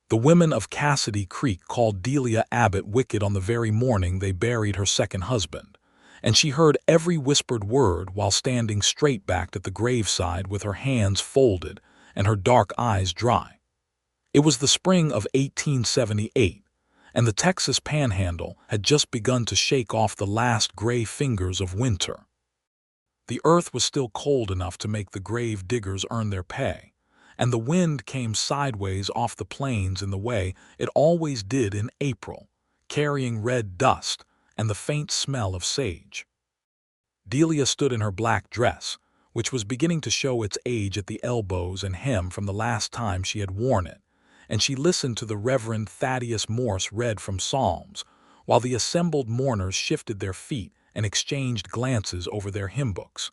The women of Cassidy Creek called Delia Abbott wicked on the very morning they buried her second husband, and she heard every whispered word while standing straight-backed at the graveside with her hands folded and her dark eyes dry. It was the spring of 1878, and the Texas Panhandle had just begun to shake off the last gray fingers of winter. The earth was still cold enough to make the grave diggers earn their pay, and the wind came sideways off the plains in the way it always did in April, carrying red dust and the faint smell of sage. Delia stood in her black dress, which was beginning to show its age at the elbows and hem from the last time she had worn it, and she listened to the Reverend Thaddeus Morse read from Psalms, while the assembled mourners shifted their feet and exchanged glances over their hymn books.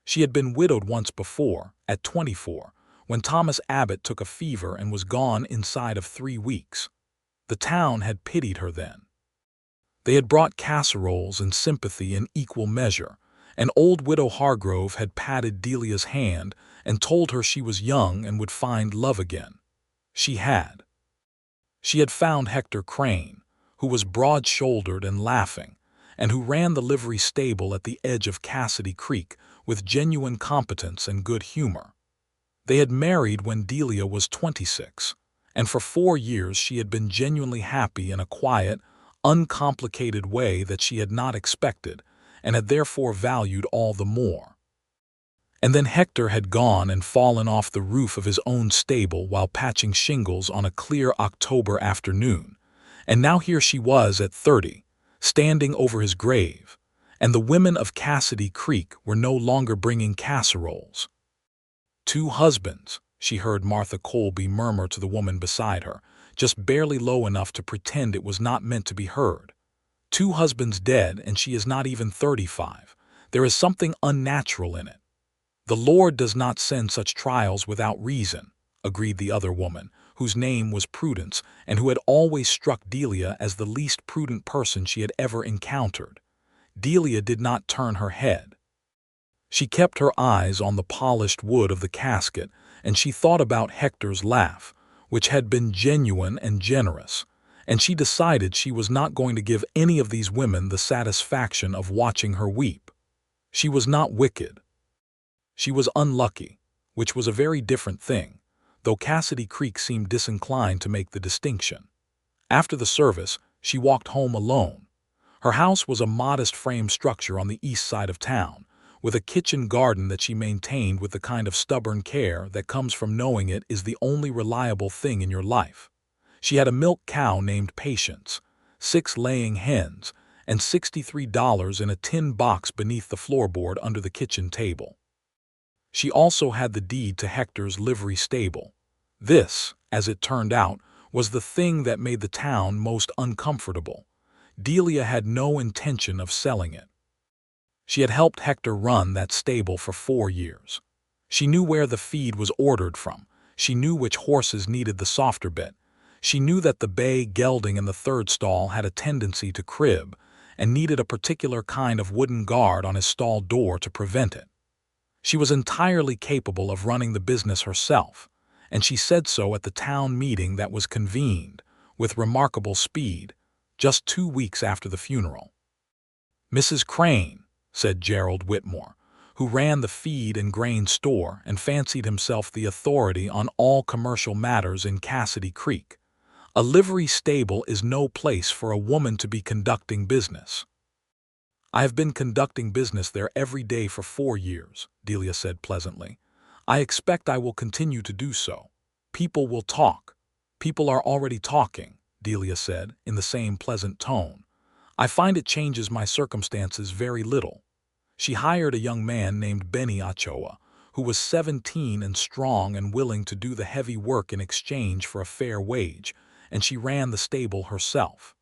She had been widowed once before, at 24, when Thomas Abbott took a fever and was gone inside of 3 weeks. The town had pitied her then. They had brought casseroles and sympathy in equal measure, and old Widow Hargrove had patted Delia's hand and told her she was young and would find love again. She had. She had found Hector Crane, who was broad-shouldered and laughing, and who ran the livery stable at the edge of Cassidy Creek with genuine competence and good humor. They had married when Delia was 26, and for 4 years she had been genuinely happy in a quiet, uncomplicated way that she had not expected, and had therefore valued all the more. And then Hector had gone and fallen off the roof of his own stable while patching shingles on a clear October afternoon, and now here she was at 30, standing over his grave, and the women of Cassidy Creek were no longer bringing casseroles. 2 husbands, she heard Martha Colby murmur to the woman beside her, just barely low enough to pretend it was not meant to be heard. 2 husbands dead, and she is not even 35. There is something unnatural in it. The Lord does not send such trials without reason, agreed the other woman, whose name was Prudence, and who had always struck Delia as the least prudent person she had ever encountered. Delia did not turn her head. She kept her eyes on the polished wood of the casket, and she thought about Hector's laugh, which had been genuine and generous, and she decided she was not going to give any of these women the satisfaction of watching her weep. She was not wicked. She was unlucky, which was a very different thing, though Cassidy Creek seemed disinclined to make the distinction. After the service, she walked home alone. Her house was a modest frame structure on the east side of town, with a kitchen garden that she maintained with the kind of stubborn care that comes from knowing it is the only reliable thing in your life. She had a milk cow named Patience, 6 laying hens, and $63 in a tin box beneath the floorboard under the kitchen table. She also had the deed to Hector's livery stable. This, as it turned out, was the thing that made the town most uncomfortable. Delia had no intention of selling it. She had helped Hector run that stable for 4 years. She knew where the feed was ordered from. She knew which horses needed the softer bit. She knew that the bay gelding in the 3rd stall had a tendency to crib and needed a particular kind of wooden guard on his stall door to prevent it. She was entirely capable of running the business herself, and she said so at the town meeting that was convened, with remarkable speed, just 2 weeks after the funeral. "Mrs. Crane," said Gerald Whitmore, who ran the feed and grain store and fancied himself the authority on all commercial matters in Cassidy Creek, "a livery stable is no place for a woman to be conducting business." "I have been conducting business there every day for 4 years, Delia said pleasantly. "I expect I will continue to do so. People will talk." "People are already talking," Delia said, in the same pleasant tone. "I find it changes my circumstances very little." She hired a young man named Benny Ochoa, who was 17 and strong and willing to do the heavy work in exchange for a fair wage, and she ran the stable herself.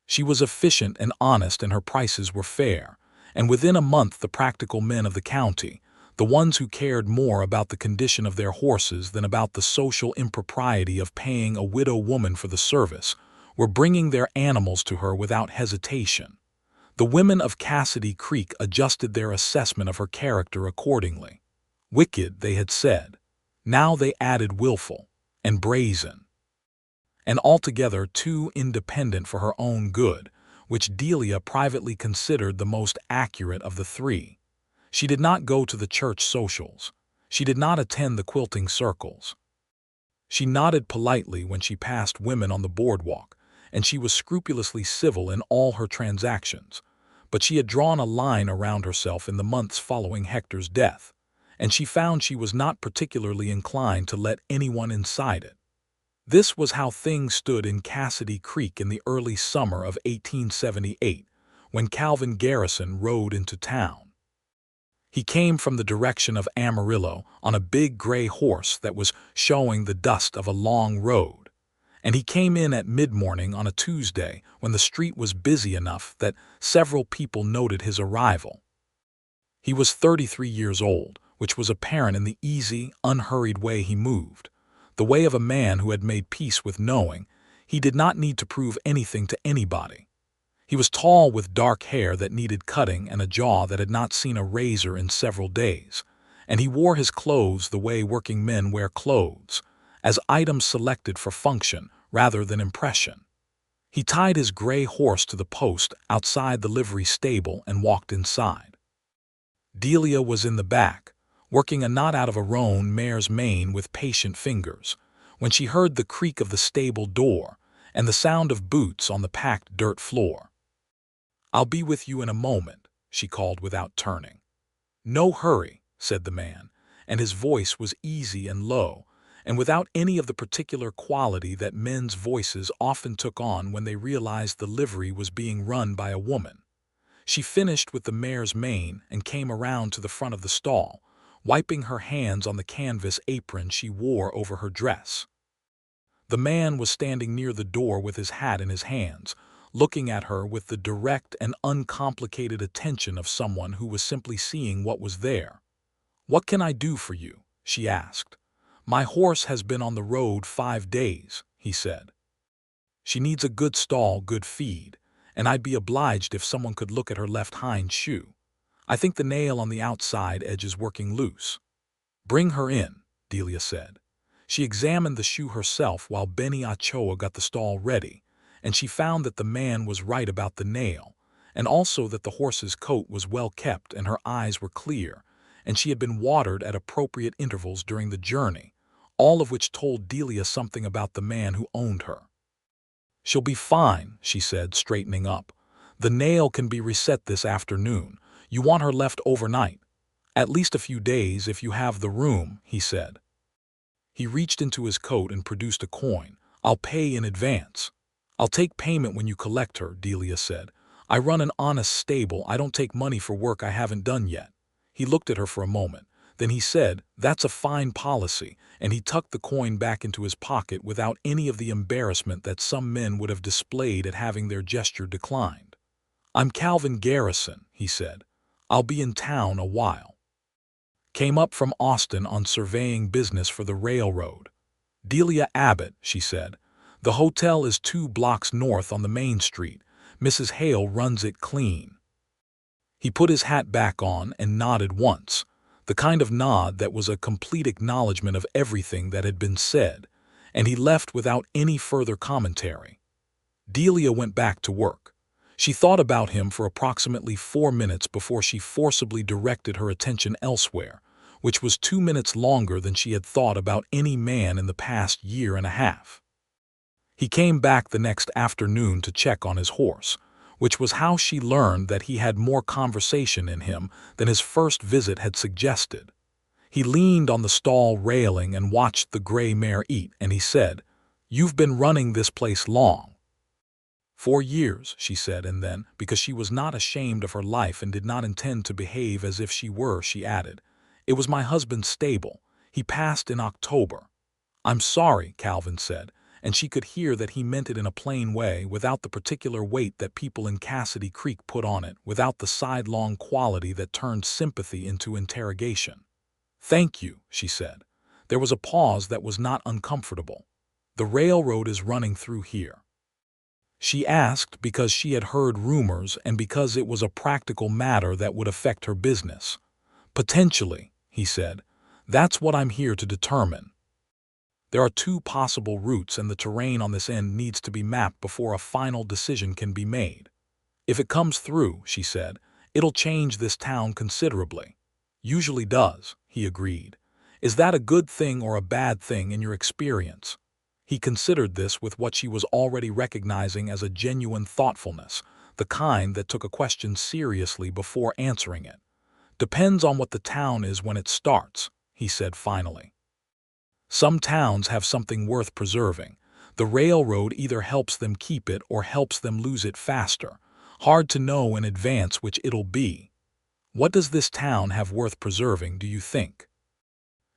She was efficient and honest, and her prices were fair, and within a month the practical men of the county, the ones who cared more about the condition of their horses than about the social impropriety of paying a widow woman for the service, were bringing their animals to her without hesitation. The women of Cassidy Creek adjusted their assessment of her character accordingly. Wicked, they had said. Now they added willful and brazen. and altogether too independent for her own good, which Delia privately considered the most accurate of the three. She did not go to the church socials. She did not attend the quilting circles. She nodded politely when she passed women on the boardwalk, and she was scrupulously civil in all her transactions. But she had drawn a line around herself in the months following Hector's death, and she found she was not particularly inclined to let anyone inside it. This was how things stood in Cassidy Creek in the early summer of 1878, when Calvin Garrison rode into town. He came from the direction of Amarillo on a big gray horse that was showing the dust of a long road, and he came in at mid-morning on a Tuesday when the street was busy enough that several people noted his arrival. He was 33 years old, which was apparent in the easy, unhurried way he moved, the way of a man who had made peace with knowing he did not need to prove anything to anybody. He was tall with dark hair that needed cutting and a jaw that had not seen a razor in several days, and he wore his clothes the way working men wear clothes, as items selected for function rather than impression. He tied his gray horse to the post outside the livery stable and walked inside. Delia was in the back, working a knot out of a roan mare's mane with patient fingers, when she heard the creak of the stable door and the sound of boots on the packed dirt floor. "I'll be with you in a moment," she called without turning. "No hurry," said the man, and his voice was easy and low, and without any of the particular quality that men's voices often took on when they realized the livery was being run by a woman. She finished with the mare's mane and came around to the front of the stall, wiping her hands on the canvas apron she wore over her dress. The man was standing near the door with his hat in his hands, looking at her with the direct and uncomplicated attention of someone who was simply seeing what was there. "What can I do for you?" she asked. "My horse has been on the road 5 days," he said. "She needs a good stall, good feed, and I'd be obliged if someone could look at her left hind shoe. I think the nail on the outside edge is working loose." "Bring her in," Delia said. She examined the shoe herself while Benny Ochoa got the stall ready, and she found that the man was right about the nail, and also that the horse's coat was well kept and her eyes were clear, and she had been watered at appropriate intervals during the journey, all of which told Delia something about the man who owned her. "She'll be fine," she said, straightening up. "The nail can be reset this afternoon. You want her left overnight. At least a few days if you have the room," he said. He reached into his coat and produced a coin. "I'll pay in advance." "I'll take payment when you collect her," Delia said. "I run an honest stable. I don't take money for work I haven't done yet." He looked at her for a moment. Then he said, "That's a fine policy," and he tucked the coin back into his pocket without any of the embarrassment that some men would have displayed at having their gesture declined. "I'm Calvin Garrison," he said. "I'll be in town a while. Came up from Austin on surveying business for the railroad." "Delia Abbott," she said. "The hotel is 2 blocks north on the main street. Mrs. Hale runs it clean." He put his hat back on and nodded once, the kind of nod that was a complete acknowledgement of everything that had been said, and he left without any further commentary. Delia went back to work. She thought about him for approximately 4 minutes before she forcibly directed her attention elsewhere, which was 2 minutes longer than she had thought about any man in the past year and a half. He came back the next afternoon to check on his horse, which was how she learned that he had more conversation in him than his first visit had suggested. He leaned on the stall railing and watched the gray mare eat, and he said, "You've been running this place long." 4 years, she said, and then, because she was not ashamed of her life and did not intend to behave as if she were, she added, "It was my husband's stable. He passed in October." "I'm sorry," Calvin said, and she could hear that he meant it in a plain way, without the particular weight that people in Cassidy Creek put on it, without the sidelong quality that turned sympathy into interrogation. "Thank you," she said. There was a pause that was not uncomfortable. "The railroad is running through here." She asked because she had heard rumors and because it was a practical matter that would affect her business. "Potentially," he said. "That's what I'm here to determine." There are two possible routes and the terrain on this end needs to be mapped before a final decision can be made. If it comes through, she said, it'll change this town considerably. Usually does, he agreed. Is that a good thing or a bad thing in your experience? He considered this with what she was already recognizing as a genuine thoughtfulness, the kind that took a question seriously before answering it. Depends on what the town is when it starts, he said finally. Some towns have something worth preserving. The railroad either helps them keep it or helps them lose it faster. Hard to know in advance which it'll be. What does this town have worth preserving, do you think?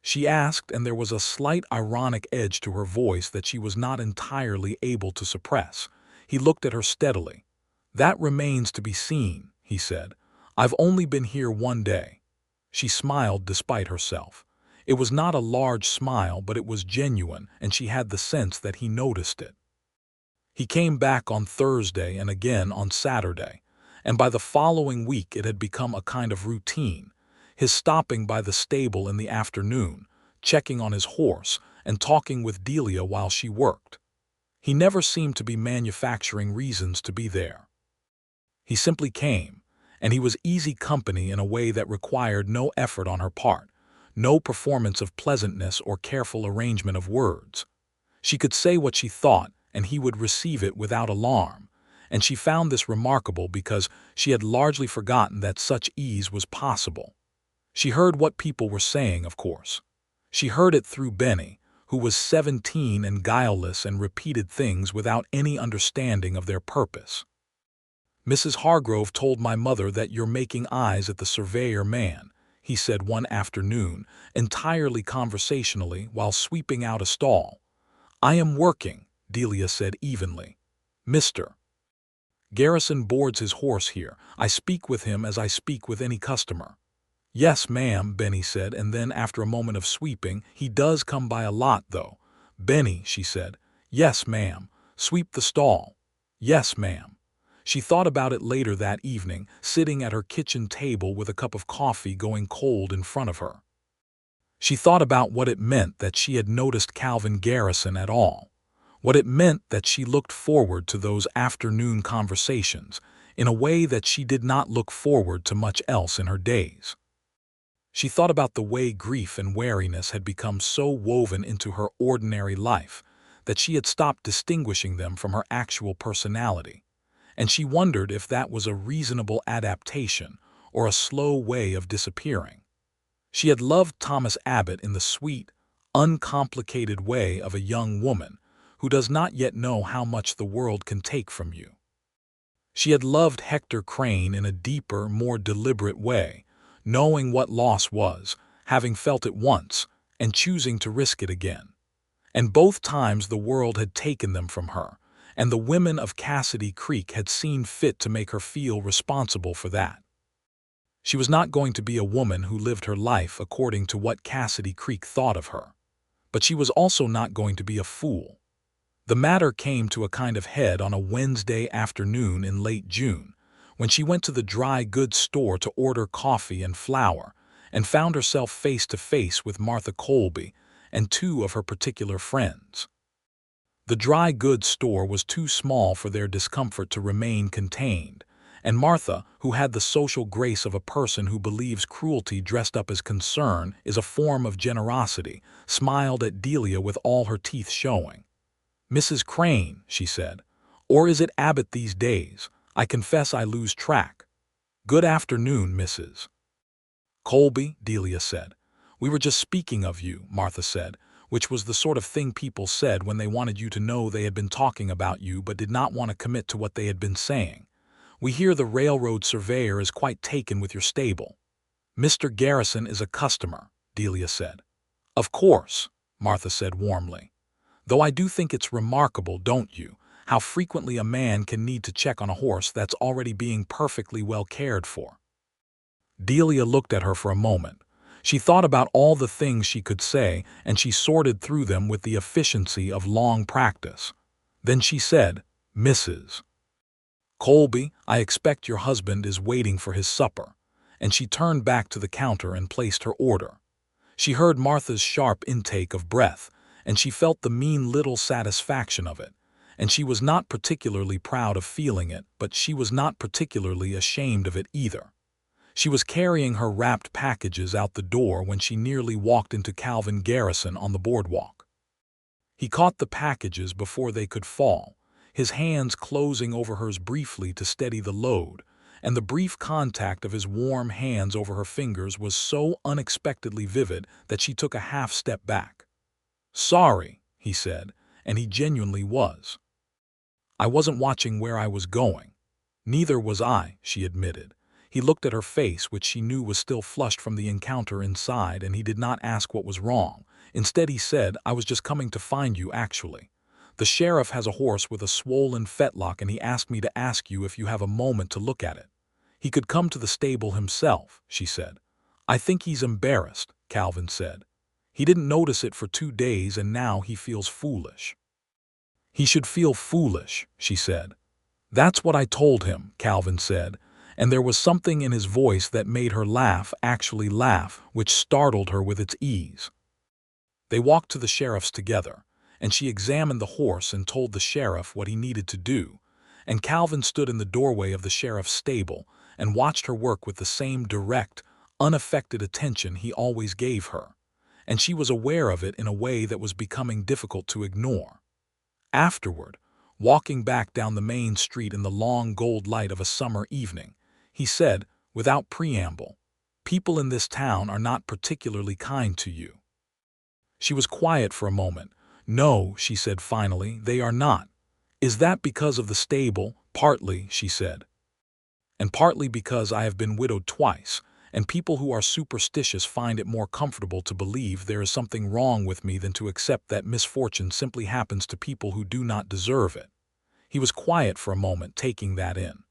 She asked, and there was a slight ironic edge to her voice that she was not entirely able to suppress. He looked at her steadily. That remains to be seen, he said. I've only been here one day. She smiled despite herself. It was not a large smile, but it was genuine, and she had the sense that he noticed it. He came back on Thursday and again on Saturday, and by the following week it had become a kind of routine, his stopping by the stable in the afternoon, checking on his horse, and talking with Delia while she worked. He never seemed to be manufacturing reasons to be there. He simply came, and he was easy company in a way that required no effort on her part, no performance of pleasantness or careful arrangement of words. She could say what she thought, and he would receive it without alarm, and she found this remarkable because she had largely forgotten that such ease was possible. She heard what people were saying, of course. She heard it through Benny, who was 17 and guileless and repeated things without any understanding of their purpose. Mrs. Hargrove told my mother that you're making eyes at the surveyor man, he said one afternoon, entirely conversationally while sweeping out a stall. I am working, Delia said evenly. Mr. Garrison boards his horse here. I speak with him as I speak with any customer. Yes, ma'am, Benny said, and then after a moment of sweeping, he does come by a lot, though. Benny, she said. Yes, ma'am. Sweep the stall. Yes, ma'am. She thought about it later that evening, sitting at her kitchen table with a cup of coffee going cold in front of her. She thought about what it meant that she had noticed Calvin Garrison at all, what it meant that she looked forward to those afternoon conversations in a way that she did not look forward to much else in her days. She thought about the way grief and weariness had become so woven into her ordinary life that she had stopped distinguishing them from her actual personality, and she wondered if that was a reasonable adaptation or a slow way of disappearing. She had loved Thomas Abbott in the sweet, uncomplicated way of a young woman who does not yet know how much the world can take from you. She had loved Hector Crane in a deeper, more deliberate way, knowing what loss was, having felt it once, and choosing to risk it again. And both times the world had taken them from her, and the women of Cassidy Creek had seen fit to make her feel responsible for that. She was not going to be a woman who lived her life according to what Cassidy Creek thought of her, but she was also not going to be a fool. The matter came to a kind of head on a Wednesday afternoon in late June, when she went to the dry goods store to order coffee and flour, and found herself face to face with Martha Colby and two of her particular friends. The dry goods store was too small for their discomfort to remain contained, and Martha, who had the social grace of a person who believes cruelty dressed up as concern is a form of generosity, smiled at Delia with all her teeth showing. Mrs. Crane, she said. Or is it Abbott these days? I confess I lose track. Good afternoon, Mrs. Colby, Delia said. We were just speaking of you, Martha said, which was the sort of thing people said when they wanted you to know they had been talking about you but did not want to commit to what they had been saying. We hear the railroad surveyor is quite taken with your stable. Mr. Garrison is a customer, Delia said. Of course, Martha said warmly. Though I do think it's remarkable, don't you, how frequently a man can need to check on a horse that's already being perfectly well cared for. Delia looked at her for a moment. She thought about all the things she could say, and she sorted through them with the efficiency of long practice. Then she said, Mrs. Colby, I expect your husband is waiting for his supper, and she turned back to the counter and placed her order. She heard Martha's sharp intake of breath, and she felt the mean little satisfaction of it. And she was not particularly proud of feeling it, but she was not particularly ashamed of it either. She was carrying her wrapped packages out the door when she nearly walked into Calvin Garrison on the boardwalk. He caught the packages before they could fall, his hands closing over hers briefly to steady the load, and the brief contact of his warm hands over her fingers was so unexpectedly vivid that she took a half step back. "Sorry," he said, and he genuinely was. "I wasn't watching where I was going." "Neither was I," she admitted. He looked at her face, which she knew was still flushed from the encounter inside, and he did not ask what was wrong. Instead he said, "I was just coming to find you, actually. The sheriff has a horse with a swollen fetlock, and he asked me to ask you if you have a moment to look at it. He could come to the stable himself," she said. "I think he's embarrassed," Calvin said. "He didn't notice it for 2 days, and now he feels foolish." "He should feel foolish," she said. "That's what I told him," Calvin said, and there was something in his voice that made her laugh, actually laugh, which startled her with its ease. They walked to the sheriff's together, and she examined the horse and told the sheriff what he needed to do, and Calvin stood in the doorway of the sheriff's stable and watched her work with the same direct, unaffected attention he always gave her, and she was aware of it in a way that was becoming difficult to ignore. Afterward, walking back down the main street in the long gold light of a summer evening, he said, without preamble, "People in this town are not particularly kind to you." She was quiet for a moment. "No," she said finally, "they are not." "Is that because of the stable?" "Partly," she said. "And partly because I have been widowed twice, and people who are superstitious find it more comfortable to believe there is something wrong with me than to accept that misfortune simply happens to people who do not deserve it." He was quiet for a moment, taking that in.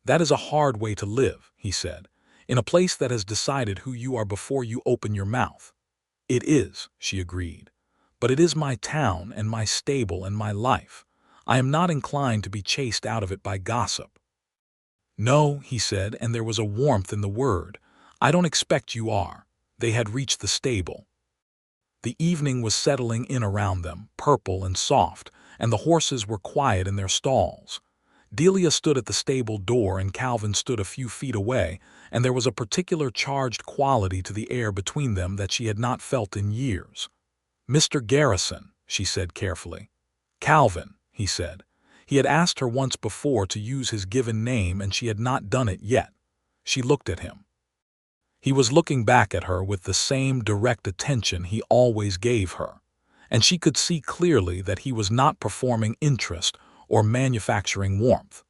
"That is a hard way to live," he said, "in a place that has decided who you are before you open your mouth." "It is," she agreed. "But it is my town and my stable and my life. I am not inclined to be chased out of it by gossip." "No," he said, and there was a warmth in the word. "I don't expect you are." They had reached the stable. The evening was settling in around them, purple and soft, and the horses were quiet in their stalls. Delia stood at the stable door and Calvin stood a few feet away, and there was a particular charged quality to the air between them that she had not felt in years. "Mr. Garrison," she said carefully. "Calvin," he said. He had asked her once before to use his given name, and she had not done it yet. She looked at him. He was looking back at her with the same direct attention he always gave her, and she could see clearly that he was not performing interest or manufacturing warmth.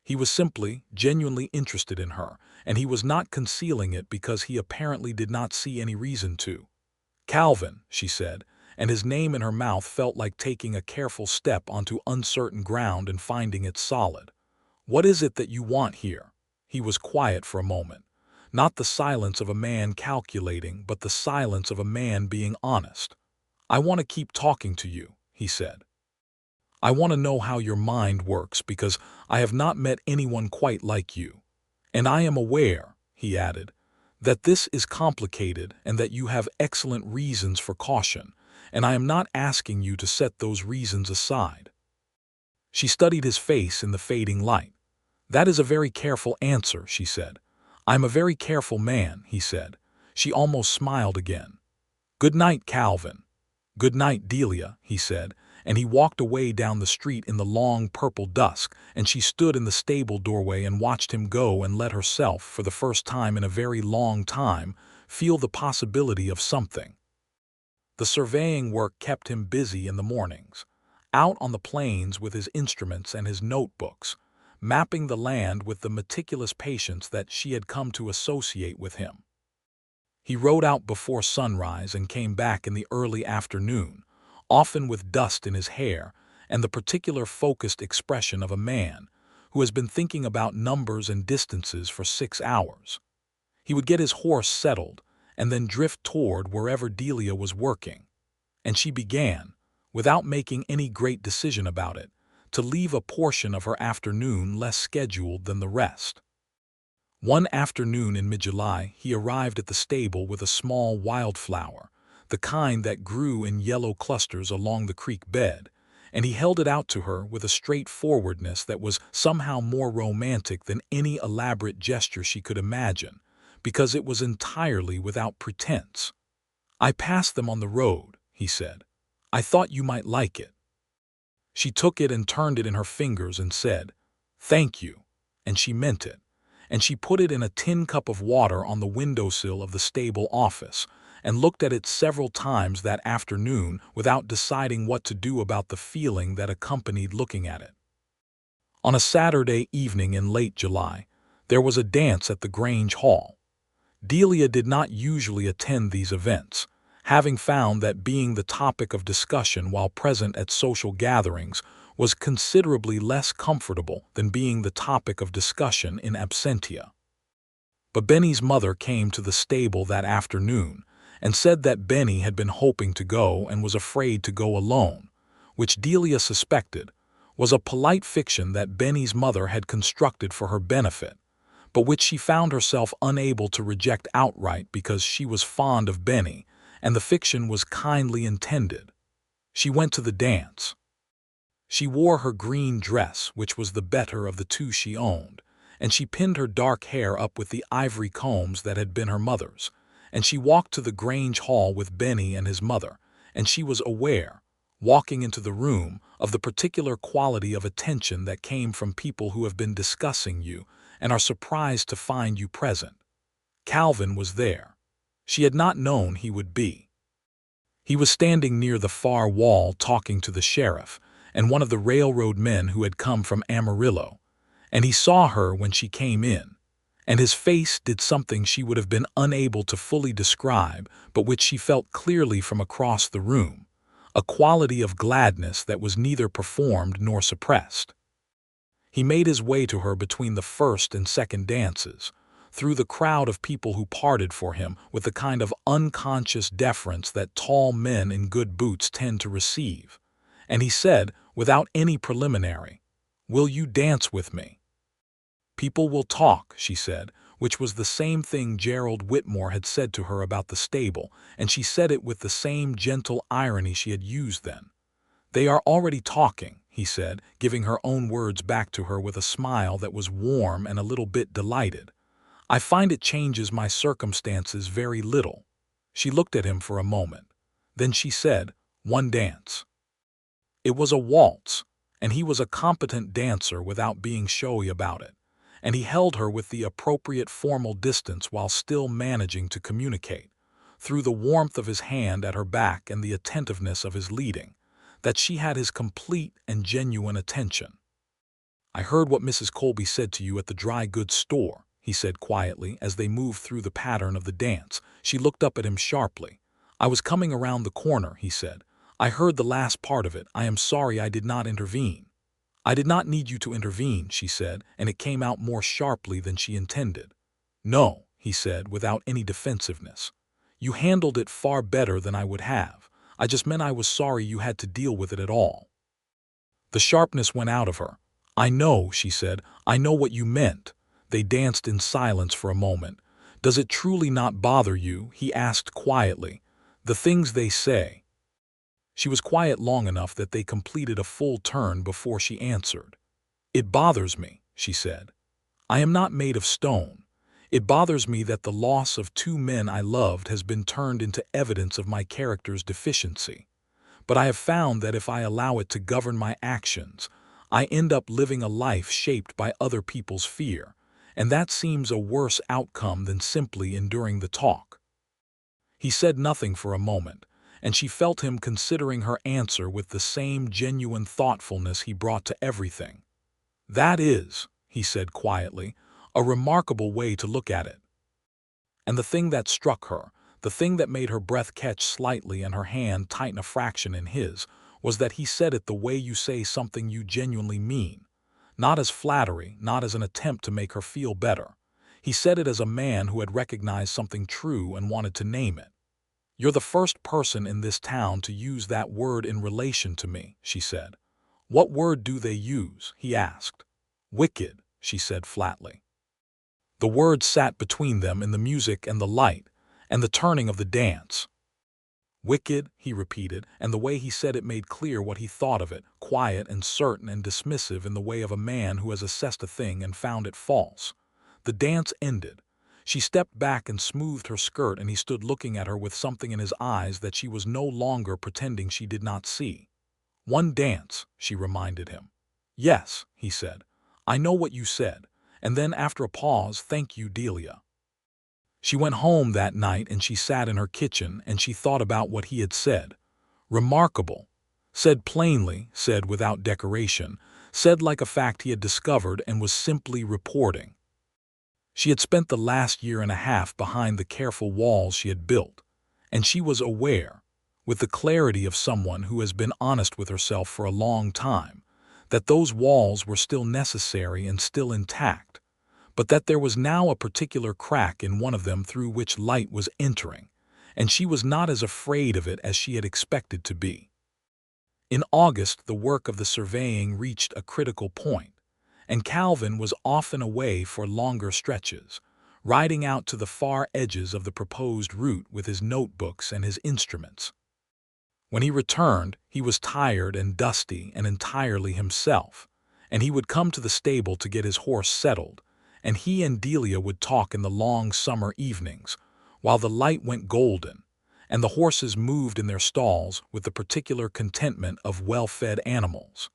He was simply, genuinely interested in her, and he was not concealing it because he apparently did not see any reason to. "Calvin," she said, and his name in her mouth felt like taking a careful step onto uncertain ground and finding it solid. "What is it that you want here?" He was quiet for a moment. Not the silence of a man calculating, but the silence of a man being honest. "I want to keep talking to you," he said. "I want to know how your mind works because I have not met anyone quite like you. And I am aware," he added, "that this is complicated and that you have excellent reasons for caution, and I am not asking you to set those reasons aside." She studied his face in the fading light. "That is a very careful answer," she said. "I'm a very careful man," he said. She almost smiled again. "Good night, Calvin." "Good night, Delia," he said, and he walked away down the street in the long purple dusk, and she stood in the stable doorway and watched him go and let herself, for the first time in a very long time, feel the possibility of something. The surveying work kept him busy in the mornings, out on the plains with his instruments and his notebooks, mapping the land with the meticulous patience that she had come to associate with him. He rode out before sunrise and came back in the early afternoon, often with dust in his hair and the particular focused expression of a man who has been thinking about numbers and distances for 6 hours. He would get his horse settled and then drift toward wherever Delia was working, and she began, without making any great decision about it, to leave a portion of her afternoon less scheduled than the rest. One afternoon in mid-July, he arrived at the stable with a small wildflower, the kind that grew in yellow clusters along the creek bed, and he held it out to her with a straightforwardness that was somehow more romantic than any elaborate gesture she could imagine, because it was entirely without pretense. "I passed them on the road," he said. "I thought you might like it." She took it and turned it in her fingers and said, "Thank you," and she meant it. And she put it in a tin cup of water on the windowsill of the stable office, and looked at it several times that afternoon without deciding what to do about the feeling that accompanied looking at it. On a Saturday evening in late July, there was a dance at the Grange Hall. Delia did not usually attend these events, having found that being the topic of discussion while present at social gatherings was considerably less comfortable than being the topic of discussion in absentia. But Benny's mother came to the stable that afternoon and said that Benny had been hoping to go and was afraid to go alone, which Delia suspected was a polite fiction that Benny's mother had constructed for her benefit, but which she found herself unable to reject outright because she was fond of Benny and the fiction was kindly intended. She went to the dance. She wore her green dress, which was the better of the two she owned, and she pinned her dark hair up with the ivory combs that had been her mother's, and she walked to the Grange Hall with Benny and his mother, and she was aware, walking into the room, of the particular quality of attention that came from people who have been discussing you and are surprised to find you present. Calvin was there. She had not known he would be. He was standing near the far wall talking to the sheriff and one of the railroad men who had come from Amarillo, and he saw her when she came in, and his face did something she would have been unable to fully describe, but which she felt clearly from across the room, a quality of gladness that was neither performed nor suppressed. He made his way to her between the first and second dances, through the crowd of people who parted for him with the kind of unconscious deference that tall men in good boots tend to receive, and he said, without any preliminary, "Will you dance with me?" "People will talk," she said, which was the same thing Gerald Whitmore had said to her about the stable, and she said it with the same gentle irony she had used then. "They are already talking," he said, giving her own words back to her with a smile that was warm and a little bit delighted. "I find it changes my circumstances very little." She looked at him for a moment. Then she said, "One dance." It was a waltz, and he was a competent dancer without being showy about it, and he held her with the appropriate formal distance while still managing to communicate, through the warmth of his hand at her back and the attentiveness of his leading, that she had his complete and genuine attention. "I heard what Mrs. Colby said to you at the dry goods store," he said quietly as they moved through the pattern of the dance. She looked up at him sharply. "I was coming around the corner," he said. "I heard the last part of it. I am sorry I did not intervene." "I did not need you to intervene," she said, and it came out more sharply than she intended. "No," he said, without any defensiveness. "You handled it far better than I would have. I just meant I was sorry you had to deal with it at all." The sharpness went out of her. "I know," she said. "I know what you meant." They danced in silence for a moment. "Does it truly not bother you?" he asked quietly. "The things they say." She was quiet long enough that they completed a full turn before she answered. "It bothers me," she said. "I am not made of stone. It bothers me that the loss of two men I loved has been turned into evidence of my character's deficiency. But I have found that if I allow it to govern my actions, I end up living a life shaped by other people's fear, and that seems a worse outcome than simply enduring the talk." He said nothing for a moment, and she felt him considering her answer with the same genuine thoughtfulness he brought to everything. "That is," he said quietly, "a remarkable way to look at it." And the thing that struck her, the thing that made her breath catch slightly and her hand tighten a fraction in his, was that he said it the way you say something you genuinely mean, not as flattery, not as an attempt to make her feel better. He said it as a man who had recognized something true and wanted to name it. "You're the first person in this town to use that word in relation to me," she said. "What word do they use?" he asked. "Wicked," she said flatly. The word sat between them in the music and the light, and the turning of the dance. Wicked, he repeated, and the way he said it made clear what he thought of it, quiet and certain and dismissive in the way of a man who has assessed a thing and found it false. The dance ended. She stepped back and smoothed her skirt, and he stood looking at her with something in his eyes that she was no longer pretending she did not see. "One dance," she reminded him. "Yes," he said. "I know what you said." And then, after a pause, "Thank you, Delia." She went home that night and she sat in her kitchen and she thought about what he had said. Remarkable. Said plainly, said without decoration, said like a fact he had discovered and was simply reporting. She had spent the last year and a half behind the careful walls she had built, and she was aware, with the clarity of someone who has been honest with herself for a long time, that those walls were still necessary and still intact, but that there was now a particular crack in one of them through which light was entering, and she was not as afraid of it as she had expected to be. In August, the work of the surveying reached a critical point, and Calvin was often away for longer stretches, riding out to the far edges of the proposed route with his notebooks and his instruments. When he returned, he was tired and dusty and entirely himself, and he would come to the stable to get his horse settled, and he and Delia would talk in the long summer evenings, while the light went golden, and the horses moved in their stalls with the particular contentment of well-fed animals.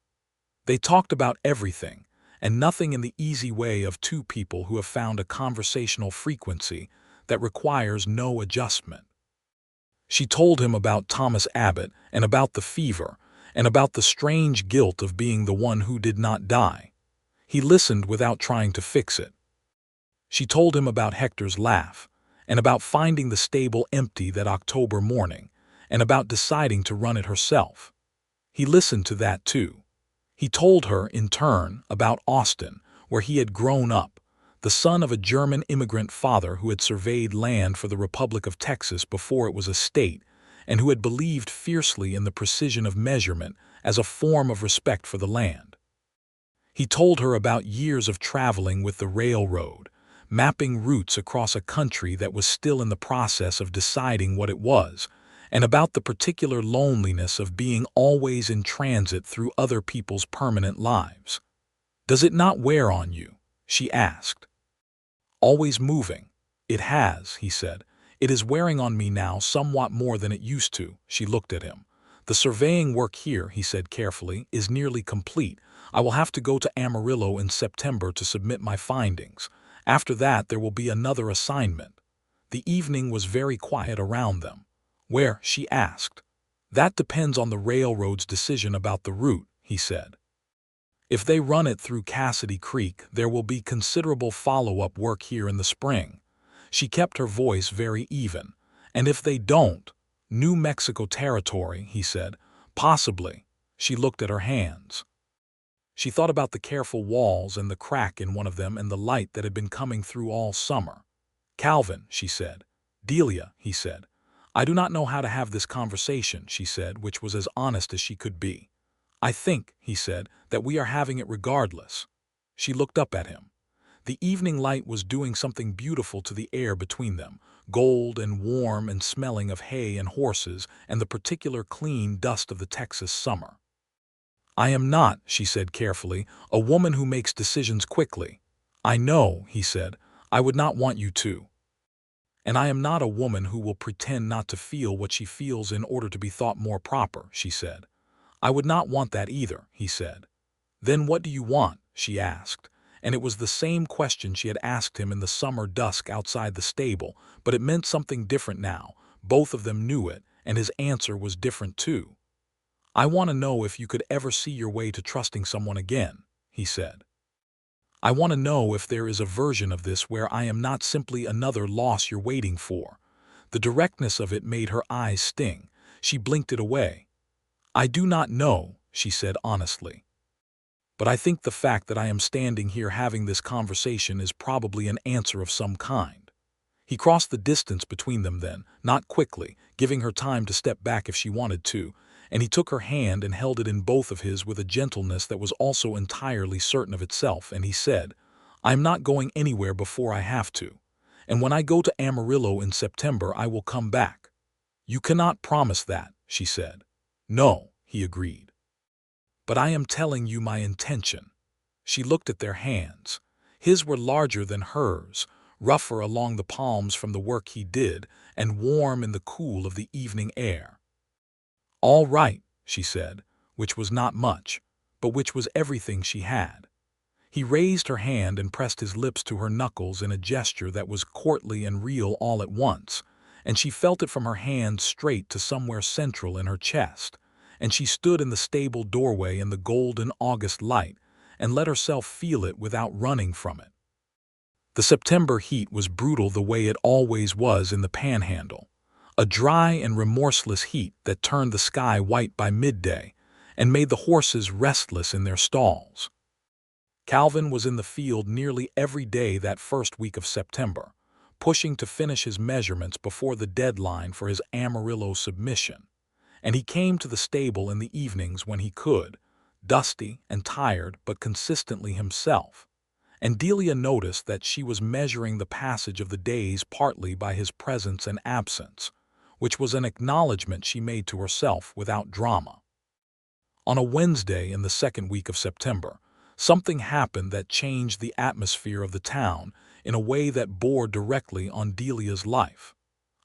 They talked about everything, and nothing in the easy way of two people who have found a conversational frequency that requires no adjustment. She told him about Thomas Abbott and about the fever and about the strange guilt of being the one who did not die. He listened without trying to fix it. She told him about Hector's laugh and about finding the stable empty that October morning and about deciding to run it herself. He listened to that too. He told her, in turn, about Austin, where he had grown up, the son of a German immigrant father who had surveyed land for the Republic of Texas before it was a state, and who had believed fiercely in the precision of measurement as a form of respect for the land. He told her about years of traveling with the railroad, mapping routes across a country that was still in the process of deciding what it was, and about the particular loneliness of being always in transit through other people's permanent lives. "Does it not wear on you?" she asked. "Always moving." "It has," he said. "It is wearing on me now somewhat more than it used to." She looked at him. "The surveying work here," he said carefully, "is nearly complete. I will have to go to Amarillo in September to submit my findings. After that there will be another assignment." The evening was very quiet around them. "Where?" she asked. "That depends on the railroad's decision about the route," he said. "If they run it through Cassidy Creek, there will be considerable follow-up work here in the spring." She kept her voice very even. "And if they don't, New Mexico territory," he said. "Possibly." She looked at her hands. She thought about the careful walls and the crack in one of them and the light that had been coming through all summer. "Calvin," she said. "Delia," he said. "I do not know how to have this conversation," she said, which was as honest as she could be. "I think," he said, "that we are having it regardless." She looked up at him. The evening light was doing something beautiful to the air between them, gold and warm and smelling of hay and horses and the particular clean dust of the Texas summer. "I am not," she said carefully, "a woman who makes decisions quickly." "I know," he said. "I would not want you to." "And I am not a woman who will pretend not to feel what she feels in order to be thought more proper," she said. "I would not want that either," he said. "Then what do you want?" she asked, and it was the same question she had asked him in the summer dusk outside the stable, but it meant something different now. Both of them knew it, and his answer was different too. "I want to know if you could ever see your way to trusting someone again," he said. "I want to know if there is a version of this where I am not simply another loss you're waiting for." The directness of it made her eyes sting. She blinked it away. "I do not know," she said honestly. "But I think the fact that I am standing here having this conversation is probably an answer of some kind." He crossed the distance between them then, not quickly, giving her time to step back if she wanted to, and he took her hand and held it in both of his with a gentleness that was also entirely certain of itself, and he said, "I am not going anywhere before I have to, and when I go to Amarillo in September I will come back." "You cannot promise that," she said. "No," he agreed. "But I am telling you my intention." She looked at their hands. His were larger than hers, rougher along the palms from the work he did, and warm in the cool of the evening air. "All right," she said, which was not much, but which was everything she had. He raised her hand and pressed his lips to her knuckles in a gesture that was courtly and real all at once, and she felt it from her hand straight to somewhere central in her chest, and she stood in the stable doorway in the golden August light and let herself feel it without running from it. The September heat was brutal the way it always was in the Panhandle, a dry and remorseless heat that turned the sky white by midday and made the horses restless in their stalls. Calvin was in the field nearly every day that first week of September, pushing to finish his measurements before the deadline for his Amarillo submission, and he came to the stable in the evenings when he could, dusty and tired but consistently himself, and Delia noticed that she was measuring the passage of the days partly by his presence and absence, which was an acknowledgment she made to herself without drama. On a Wednesday in the second week of September, something happened that changed the atmosphere of the town in a way that bore directly on Delia's life.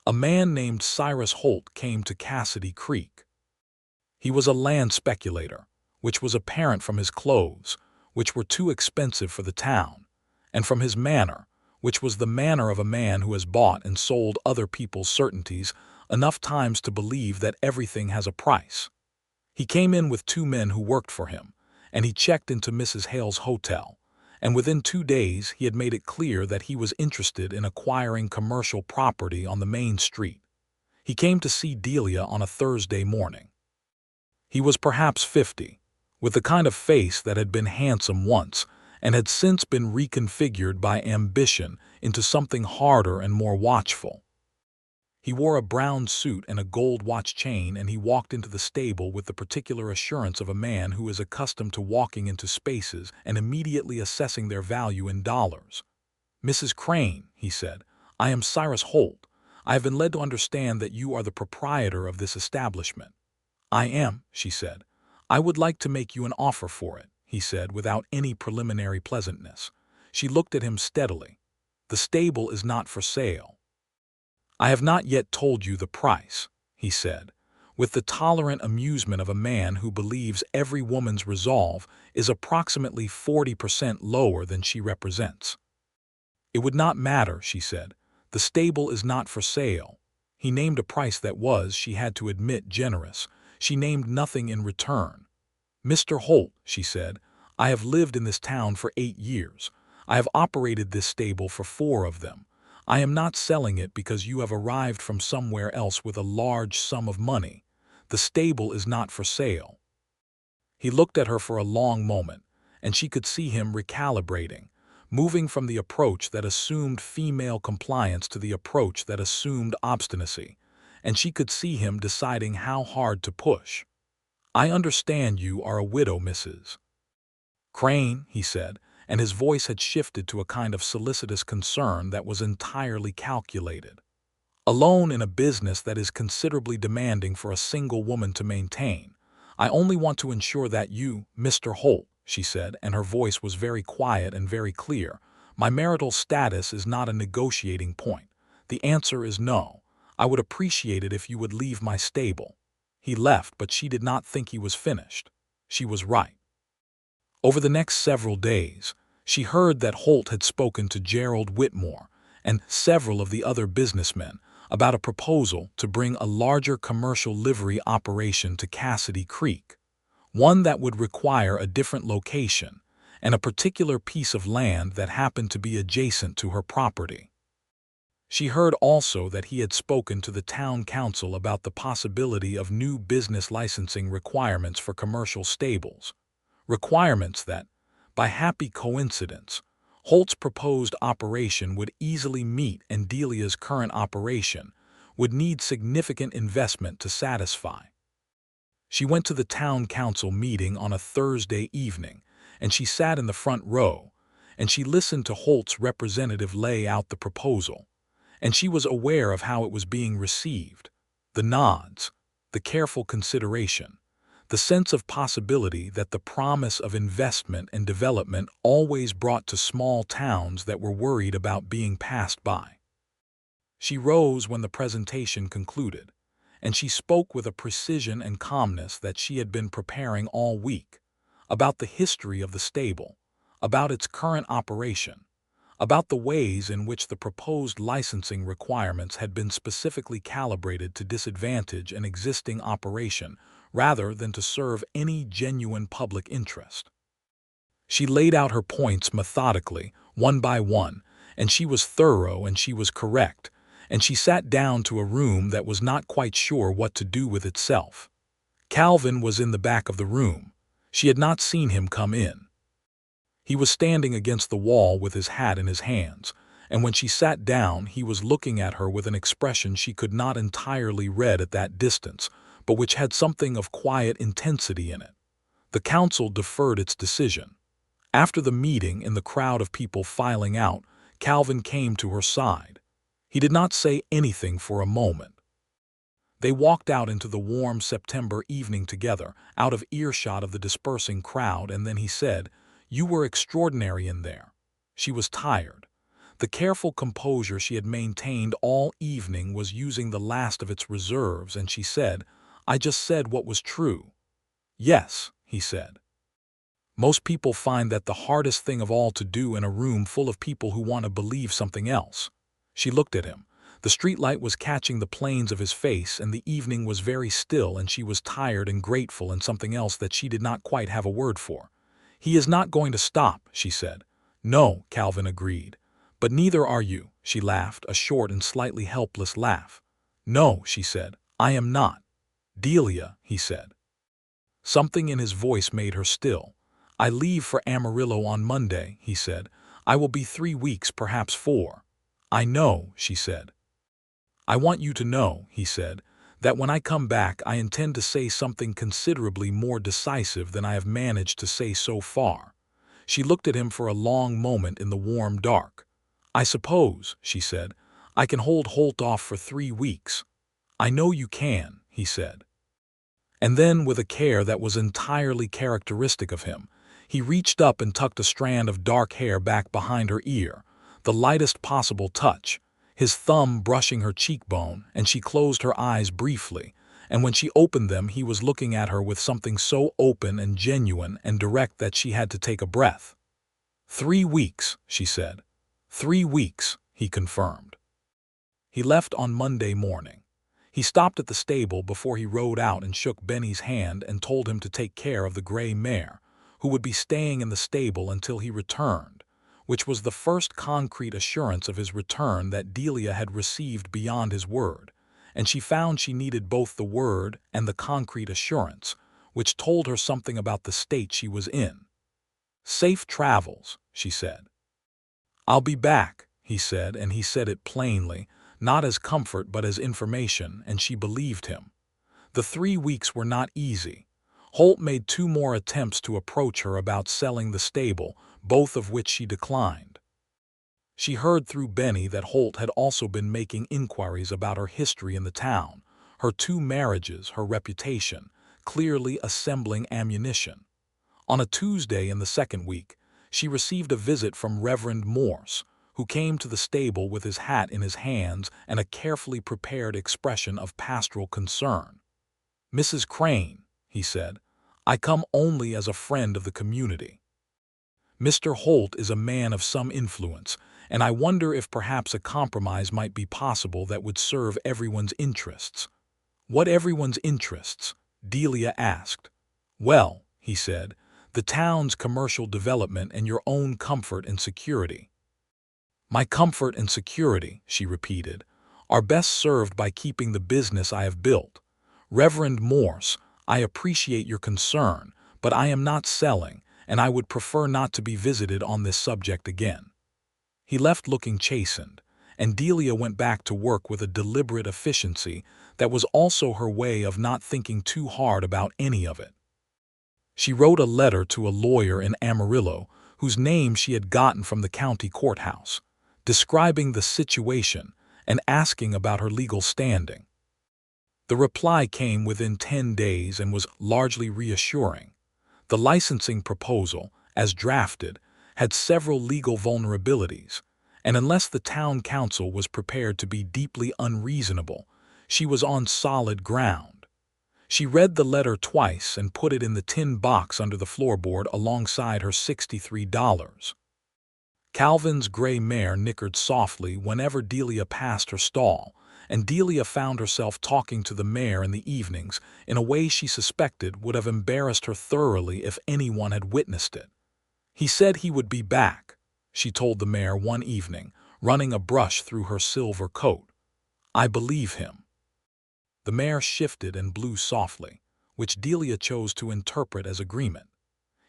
A man named Cyrus Holt came to Cassidy Creek. He was a land speculator, which was apparent from his clothes, which were too expensive for the town, and from his manner, which was the manner of a man who has bought and sold other people's certainties enough times to believe that everything has a price. He came in with 2 men who worked for him, and he checked into Mrs. Hale's hotel, and within 2 days he had made it clear that he was interested in acquiring commercial property on the main street. He came to see Delia on a Thursday morning. He was perhaps 50, with the kind of face that had been handsome once and had since been reconfigured by ambition into something harder and more watchful. He wore a brown suit and a gold watch chain, and he walked into the stable with the particular assurance of a man who is accustomed to walking into spaces and immediately assessing their value in dollars. "Mrs. Crane," he said, "I am Cyrus Holt. I have been led to understand that you are the proprietor of this establishment." "I am," she said. "I would like to make you an offer for it," he said without any preliminary pleasantness. She looked at him steadily. "The stable is not for sale." "I have not yet told you the price," he said, with the tolerant amusement of a man who believes every woman's resolve is approximately 40% lower than she represents. "It would not matter," she said. "The stable is not for sale." He named a price that was, she had to admit, generous. She named nothing in return. "Mr. Holt," she said, "I have lived in this town for 8 years. I have operated this stable for 4 of them. I am not selling it because you have arrived from somewhere else with a large sum of money. The stable is not for sale." He looked at her for a long moment, and she could see him recalibrating, moving from the approach that assumed female compliance to the approach that assumed obstinacy, and she could see him deciding how hard to push. "I understand you are a widow, Mrs. Crane," he said, and his voice had shifted to a kind of solicitous concern that was entirely calculated. "Alone in a business that is considerably demanding for a single woman to maintain. I only want to ensure that you, Mr. Holt," she said, and her voice was very quiet and very clear, "my marital status is not a negotiating point. The answer is no. I would appreciate it if you would leave my stable." He left, but she did not think he was finished. She was right. Over the next several days, she heard that Holt had spoken to Gerald Whitmore and several of the other businessmen about a proposal to bring a larger commercial livery operation to Cassidy Creek, one that would require a different location and a particular piece of land that happened to be adjacent to her property. She heard also that he had spoken to the town council about the possibility of new business licensing requirements for commercial stables, requirements that, by happy coincidence, Holt's proposed operation would easily meet and Delia's current operation would need significant investment to satisfy. She went to the town council meeting on a Thursday evening, and she sat in the front row, and she listened to Holt's representative lay out the proposal, and she was aware of how it was being received. The nods, the careful consideration, the sense of possibility that the promise of investment and development always brought to small towns that were worried about being passed by. She rose when the presentation concluded, and she spoke with a precision and calmness that she had been preparing all week, about the history of the stable, about its current operation, about the ways in which the proposed licensing requirements had been specifically calibrated to disadvantage an existing operation rather than to serve any genuine public interest. She laid out her points methodically, one by one, and she was thorough and she was correct, and she sat down to a room that was not quite sure what to do with itself. Calvin was in the back of the room. She had not seen him come in. He was standing against the wall with his hat in his hands, and when she sat down he was looking at her with an expression she could not entirely read at that distance, but which had something of quiet intensity in it. The council deferred its decision. After the meeting, in the crowd of people filing out, Calvin came to her side. He did not say anything for a moment. They walked out into the warm September evening together, out of earshot of the dispersing crowd, and then he said, "You were extraordinary in there." She was tired. The careful composure she had maintained all evening was using the last of its reserves, and she said, "I just said what was true." "Yes," he said. "Most people find that the hardest thing of all to do in a room full of people who want to believe something else." She looked at him. The streetlight was catching the planes of his face, and the evening was very still, and she was tired and grateful and something else that she did not quite have a word for. "He is not going to stop," she said. "No," Calvin agreed. "But neither are you," she laughed, a short and slightly helpless laugh. "No," she said, "I am not." "Delia," he said. Something in his voice made her still. "I leave for Amarillo on Monday," he said. "I will be 3 weeks, perhaps 4. "I know," she said. "I want you to know," he said, "that when I come back I intend to say something considerably more decisive than I have managed to say so far." She looked at him for a long moment in the warm dark. "I suppose," she said, "I can hold Holt off for 3 weeks." "I know you can," he said. And then, with a care that was entirely characteristic of him, he reached up and tucked a strand of dark hair back behind her ear, the lightest possible touch, his thumb brushing her cheekbone, and she closed her eyes briefly, and when she opened them he was looking at her with something so open and genuine and direct that she had to take a breath. 3 weeks, she said. 3 weeks, he confirmed. He left on Monday morning. He stopped at the stable before he rode out and shook Benny's hand and told him to take care of the gray mare, who would be staying in the stable until he returned, which was the first concrete assurance of his return that Delia had received beyond his word, and she found she needed both the word and the concrete assurance, which told her something about the state she was in. "Safe travels," she said. "I'll be back," he said, and he said it plainly, not as comfort but as information, and she believed him. The 3 weeks were not easy. Holt made 2 more attempts to approach her about selling the stable, both of which she declined. She heard through Benny that Holt had also been making inquiries about her history in the town, her 2 marriages, her reputation, clearly assembling ammunition. On a Tuesday in the 2nd week, she received a visit from Reverend Morse, who came to the stable with his hat in his hands and a carefully prepared expression of pastoral concern. "Mrs. Crane," he said, "I come only as a friend of the community. Mr. Holt is a man of some influence, and I wonder if perhaps a compromise might be possible that would serve everyone's interests." "What everyone's interests?" Delia asked. "Well," he said, "the town's commercial development and your own comfort and security." "My comfort and security," she repeated, "are best served by keeping the business I have built. Reverend Morse, I appreciate your concern, but I am not selling, and I would prefer not to be visited on this subject again." He left looking chastened, and Delia went back to work with a deliberate efficiency that was also her way of not thinking too hard about any of it. She wrote a letter to a lawyer in Amarillo, whose name she had gotten from the county courthouse, describing the situation and asking about her legal standing. The reply came within 10 days and was largely reassuring. The licensing proposal, as drafted, had several legal vulnerabilities, and unless the town council was prepared to be deeply unreasonable, she was on solid ground. She read the letter twice and put it in the tin box under the floorboard alongside her $63. Calvin's gray mare nickered softly whenever Delia passed her stall, and Delia found herself talking to the mare in the evenings in a way she suspected would have embarrassed her thoroughly if anyone had witnessed it. "He said he would be back," she told the mare one evening, running a brush through her silver coat. "I believe him." The mare shifted and blew softly, which Delia chose to interpret as agreement.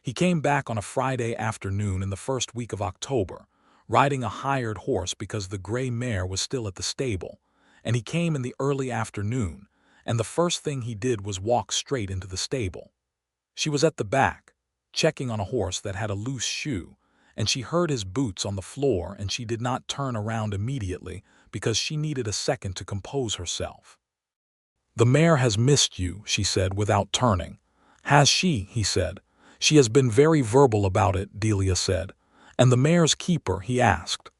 He came back on a Friday afternoon in the first week of October, riding a hired horse because the gray mare was still at the stable, and he came in the early afternoon, and the first thing he did was walk straight into the stable. She was at the back, checking on a horse that had a loose shoe, and she heard his boots on the floor, and she did not turn around immediately because she needed a second to compose herself. "The mare has missed you," she said without turning. "Has she?" he said. "She has been very verbal about it," Delia said. "And the mare's keeper?" he asked.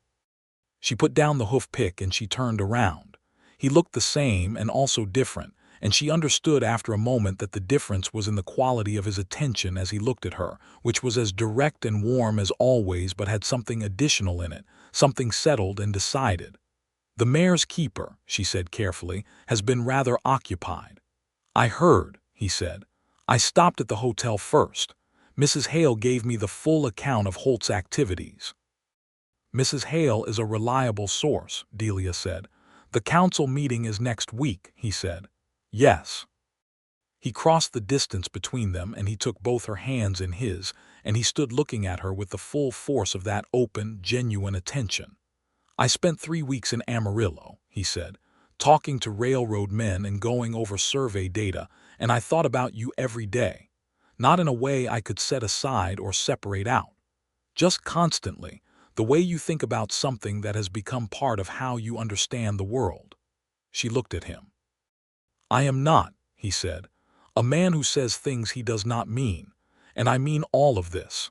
She put down the hoof pick and she turned around. He looked the same and also different, and she understood after a moment that the difference was in the quality of his attention as he looked at her, which was as direct and warm as always but had something additional in it, something settled and decided. "The mare's keeper," she said carefully, "has been rather occupied." "I heard," he said. "I stopped at the hotel first. Mrs. Hale gave me the full account of Holt's activities." "Mrs. Hale is a reliable source," Delia said. "The council meeting is next week," he said. "Yes." He crossed the distance between them and he took both her hands in his, and he stood looking at her with the full force of that open, genuine attention. "I spent 3 weeks in Amarillo," he said, "talking to railroad men and going over survey data, and I thought about you every day. Not in a way I could set aside or separate out. Just constantly, the way you think about something that has become part of how you understand the world." She looked at him. "I am not," he said, "a man who says things he does not mean, and I mean all of this.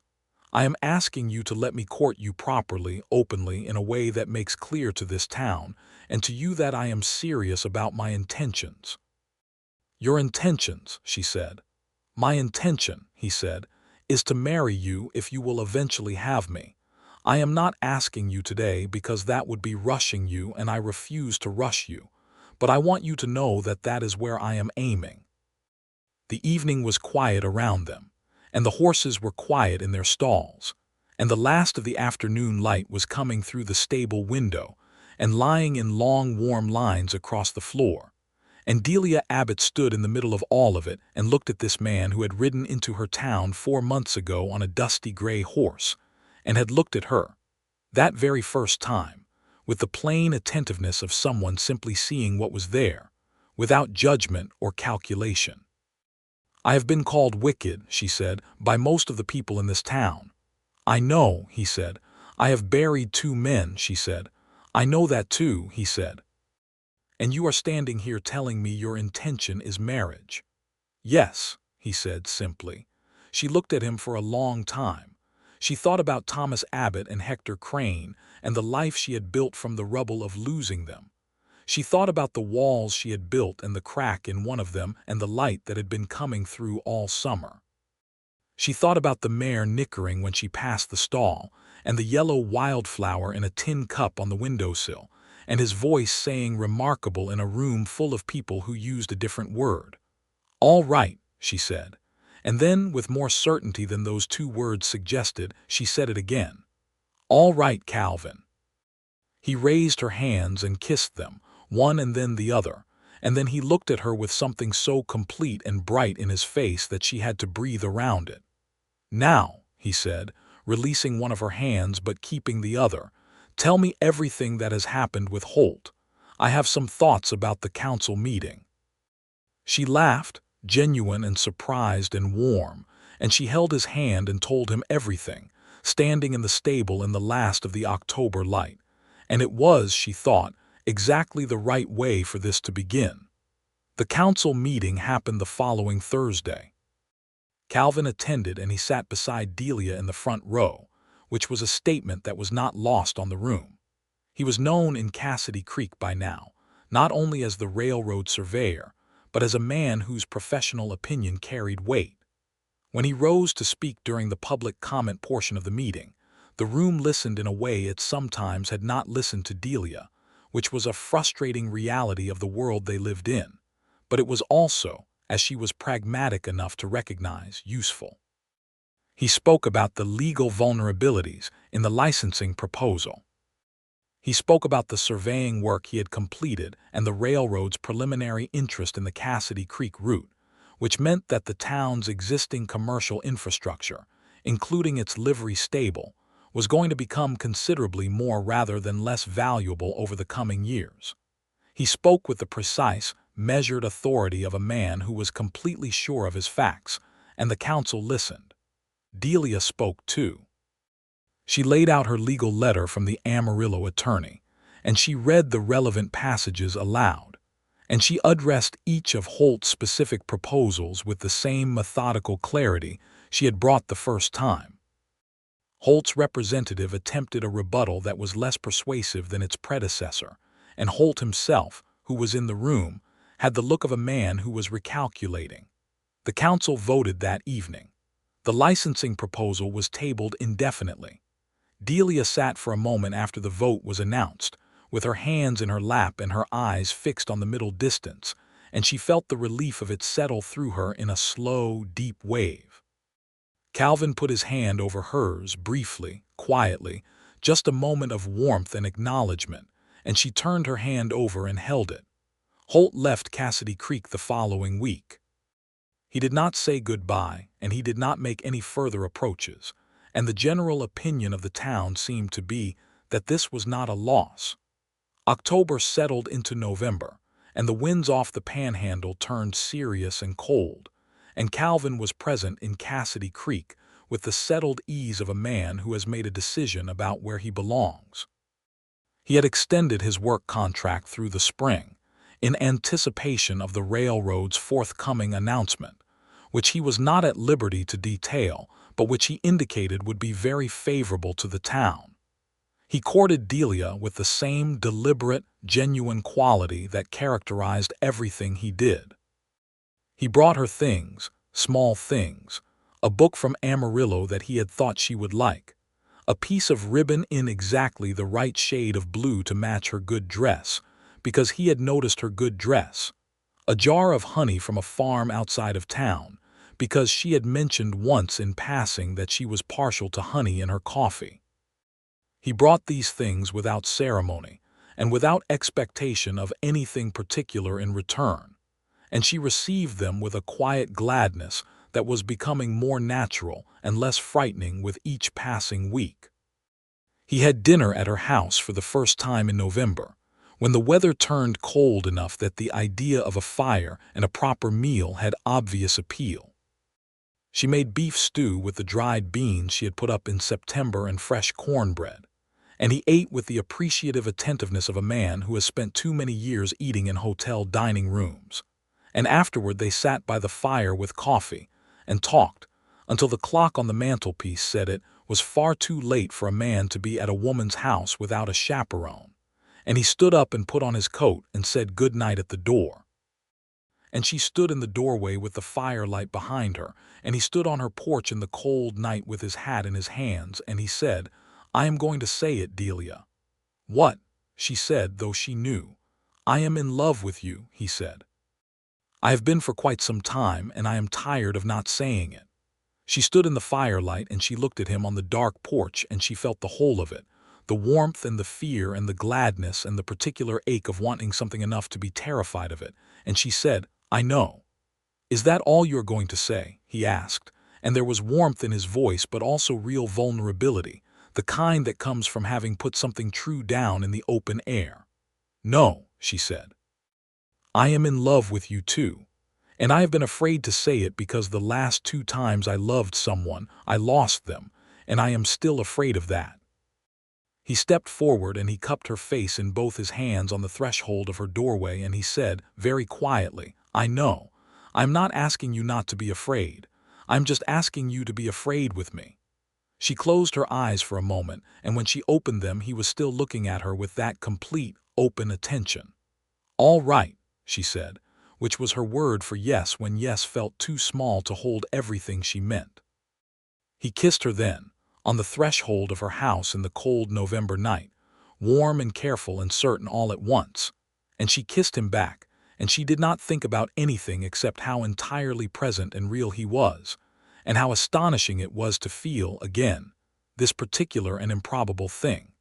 I am asking you to let me court you properly, openly, in a way that makes clear to this town, and to you that I am serious about my intentions." "Your intentions," she said. "My intention," he said, "is to marry you if you will eventually have me. I am not asking you today because that would be rushing you and I refuse to rush you, but I want you to know that that is where I am aiming." The evening was quiet around them, and the horses were quiet in their stalls, and the last of the afternoon light was coming through the stable window and lying in long warm lines across the floor. And Delia Abbott stood in the middle of all of it and looked at this man who had ridden into her town 4 months ago on a dusty gray horse, and had looked at her, that very first time, with the plain attentiveness of someone simply seeing what was there, without judgment or calculation. "I have been called wicked," she said, "by most of the people in this town." "I know," he said. "I have buried 2 men," she said. "I know that too," he said. "And you are standing here telling me your intention is marriage." "Yes," he said simply. She looked at him for a long time. She thought about Thomas Abbott and Hector Crane and the life she had built from the rubble of losing them. She thought about the walls she had built and the crack in one of them and the light that had been coming through all summer. She thought about the mare nickering when she passed the stall, and the yellow wildflower in a tin cup on the windowsill, and his voice saying remarkable in a room full of people who used a different word. "All right," she said. And then, with more certainty than those 2 words suggested, she said it again. "All right, Calvin." He raised her hands and kissed them, one and then the other, and then he looked at her with something so complete and bright in his face that she had to breathe around it. "Now," he said, releasing one of her hands but keeping the other, "tell me everything that has happened with Holt. I have some thoughts about the council meeting." She laughed, genuine and surprised and warm, and she held his hand and told him everything, standing in the stable in the last of the October light. And it was, she thought, exactly the right way for this to begin. The council meeting happened the following Thursday. Calvin attended and he sat beside Delia in the front row, which was a statement that was not lost on the room. He was known in Cassidy Creek by now, not only as the railroad surveyor, but as a man whose professional opinion carried weight. When he rose to speak during the public comment portion of the meeting, the room listened in a way it sometimes had not listened to Delia, which was a frustrating reality of the world they lived in, but it was also, as she was pragmatic enough to recognize, useful. He spoke about the legal vulnerabilities in the licensing proposal. He spoke about the surveying work he had completed and the railroad's preliminary interest in the Cassidy Creek route, which meant that the town's existing commercial infrastructure, including its livery stable, was going to become considerably more rather than less valuable over the coming years. He spoke with the precise, measured authority of a man who was completely sure of his facts, and the council listened. Delia spoke too. She laid out her legal letter from the Amarillo attorney, and she read the relevant passages aloud, and she addressed each of Holt's specific proposals with the same methodical clarity she had brought the first time. Holt's representative attempted a rebuttal that was less persuasive than its predecessor, and Holt himself, who was in the room, had the look of a man who was recalculating. The council voted that evening. The licensing proposal was tabled indefinitely. Delia sat for a moment after the vote was announced, with her hands in her lap and her eyes fixed on the middle distance, and she felt the relief of it settle through her in a slow, deep wave. Calvin put his hand over hers briefly, quietly, just a moment of warmth and acknowledgement, and she turned her hand over and held it. Holt left Cassidy Creek the following week. He did not say goodbye, and he did not make any further approaches, and the general opinion of the town seemed to be that this was not a loss. October settled into November, and the winds off the Panhandle turned serious and cold, and Calvin was present in Cassidy Creek with the settled ease of a man who has made a decision about where he belongs. He had extended his work contract through the spring, in anticipation of the railroad's forthcoming announcement, which he was not at liberty to detail, but which he indicated would be very favorable to the town. He courted Delia with the same deliberate, genuine quality that characterized everything he did. He brought her things, small things, a book from Amarillo that he had thought she would like, a piece of ribbon in exactly the right shade of blue to match her good dress, because he had noticed her good dress, a jar of honey from a farm outside of town, because she had mentioned once in passing that she was partial to honey in her coffee. He brought these things without ceremony and without expectation of anything particular in return, and she received them with a quiet gladness that was becoming more natural and less frightening with each passing week. He had dinner at her house for the first time in November, when the weather turned cold enough that the idea of a fire and a proper meal had obvious appeal. She made beef stew with the dried beans she had put up in September and fresh cornbread, and he ate with the appreciative attentiveness of a man who has spent too many years eating in hotel dining rooms. And afterward they sat by the fire with coffee and talked until the clock on the mantelpiece said it was far too late for a man to be at a woman's house without a chaperone, and he stood up and put on his coat and said good night at the door. And she stood in the doorway with the firelight behind her, and he stood on her porch in the cold night with his hat in his hands, and he said, "I am going to say it, Delia." "What?" she said, though she knew. "I am in love with you," he said. "I have been for quite some time, and I am tired of not saying it." She stood in the firelight, and she looked at him on the dark porch, and she felt the whole of it, the warmth and the fear and the gladness and the particular ache of wanting something enough to be terrified of it, and she said, "I know." "Is that all you are going to say?" he asked, and there was warmth in his voice but also real vulnerability, the kind that comes from having put something true down in the open air. "No," she said. "I am in love with you too, and I have been afraid to say it because the last 2 times I loved someone, I lost them, and I am still afraid of that." He stepped forward and he cupped her face in both his hands on the threshold of her doorway, and he said, very quietly, I know. I'm not asking you not to be afraid. I'm just asking you to be afraid with me." She closed her eyes for a moment, and when she opened them, he was still looking at her with that complete, open attention. "All right," she said, which was her word for yes when yes felt too small to hold everything she meant. He kissed her then, on the threshold of her house in the cold November night, warm and careful and certain all at once. And she kissed him back, and she did not think about anything except how entirely present and real he was, and how astonishing it was to feel, again, this particular and improbable thing.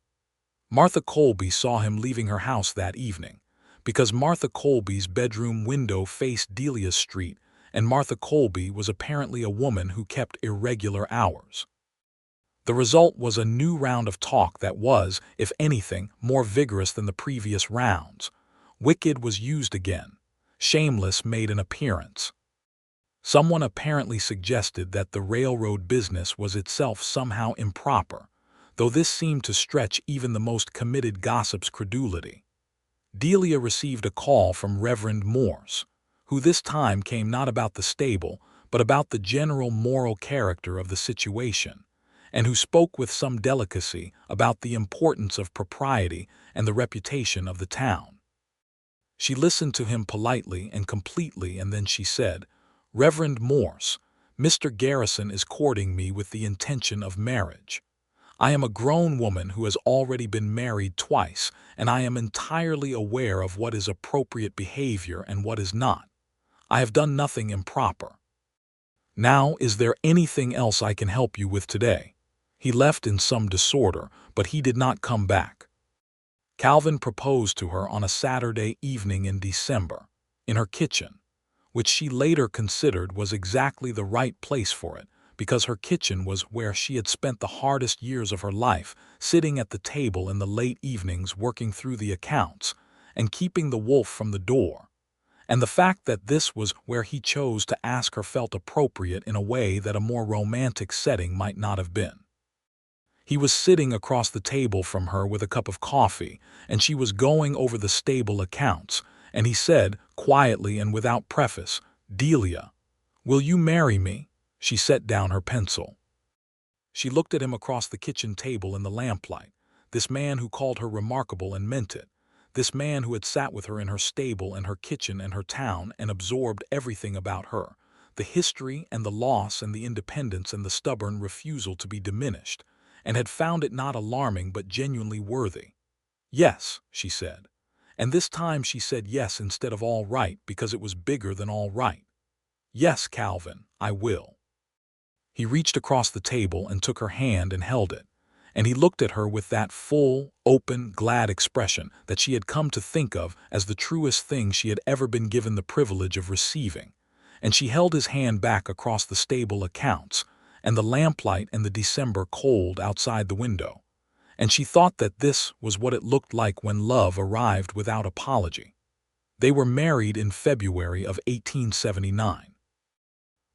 Martha Colby saw him leaving her house that evening, because Martha Colby's bedroom window faced Delia Street, and Martha Colby was apparently a woman who kept irregular hours. The result was a new round of talk that was, if anything, more vigorous than the previous rounds. Wicked was used again. Shameless made an appearance. Someone apparently suggested that the railroad business was itself somehow improper, though this seemed to stretch even the most committed gossip's credulity. Delia received a call from Reverend Morse, who this time came not about the stable, but about the general moral character of the situation, and who spoke with some delicacy about the importance of propriety and the reputation of the town. She listened to him politely and completely, and then she said, "Reverend Morse, Mr. Garrison is courting me with the intention of marriage. I am a grown woman who has already been married twice, and I am entirely aware of what is appropriate behavior and what is not. I have done nothing improper. Now, is there anything else I can help you with today?" He left in some disorder, but he did not come back. Calvin proposed to her on a Saturday evening in December, in her kitchen, which she later considered was exactly the right place for it, because her kitchen was where she had spent the hardest years of her life, sitting at the table in the late evenings working through the accounts and keeping the wolf from the door. And the fact that this was where he chose to ask her felt appropriate in a way that a more romantic setting might not have been. He was sitting across the table from her with a cup of coffee, and she was going over the stable accounts, and he said, quietly and without preface, "Delia, will you marry me?" She set down her pencil. She looked at him across the kitchen table in the lamplight, this man who called her remarkable and meant it, this man who had sat with her in her stable and her kitchen and her town and absorbed everything about her, the history and the loss and the independence and the stubborn refusal to be diminished, and had found it not alarming but genuinely worthy. "Yes," she said. And this time she said yes instead of all right because it was bigger than all right. "Yes, Calvin, I will." He reached across the table and took her hand and held it, and he looked at her with that full, open, glad expression that she had come to think of as the truest thing she had ever been given the privilege of receiving, and she held his hand back across the stable accounts, and the lamplight and the December cold outside the window, and she thought that this was what it looked like when love arrived without apology. They were married in February of 1879.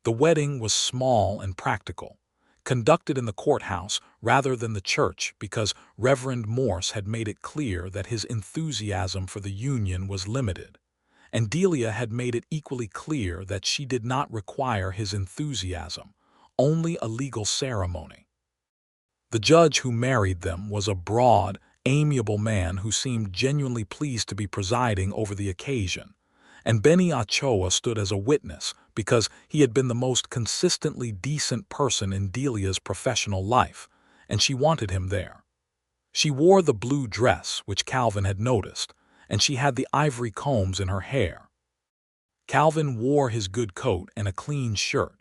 The wedding was small and practical, conducted in the courthouse rather than the church because Reverend Morse had made it clear that his enthusiasm for the union was limited, and Delia had made it equally clear that she did not require his enthusiasm, only a legal ceremony. The judge who married them was a broad, amiable man who seemed genuinely pleased to be presiding over the occasion, and Benny Ochoa stood as a witness because he had been the most consistently decent person in Delia's professional life, and she wanted him there. She wore the blue dress, which Calvin had noticed, and she had the ivory combs in her hair. Calvin wore his good coat and a clean shirt,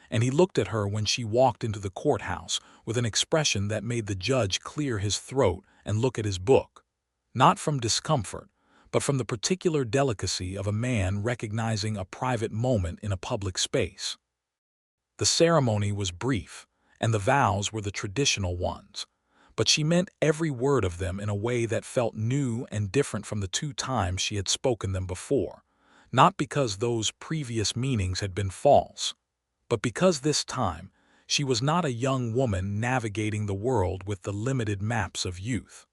and he looked at her when she walked into the courthouse with an expression that made the judge clear his throat and look at his book, not from discomfort, but from the particular delicacy of a man recognizing a private moment in a public space. The ceremony was brief, and the vows were the traditional ones, but she meant every word of them in a way that felt new and different from the 2 times she had spoken them before, not because those previous meanings had been false, but because this time she was not a young woman navigating the world with the limited maps of youth.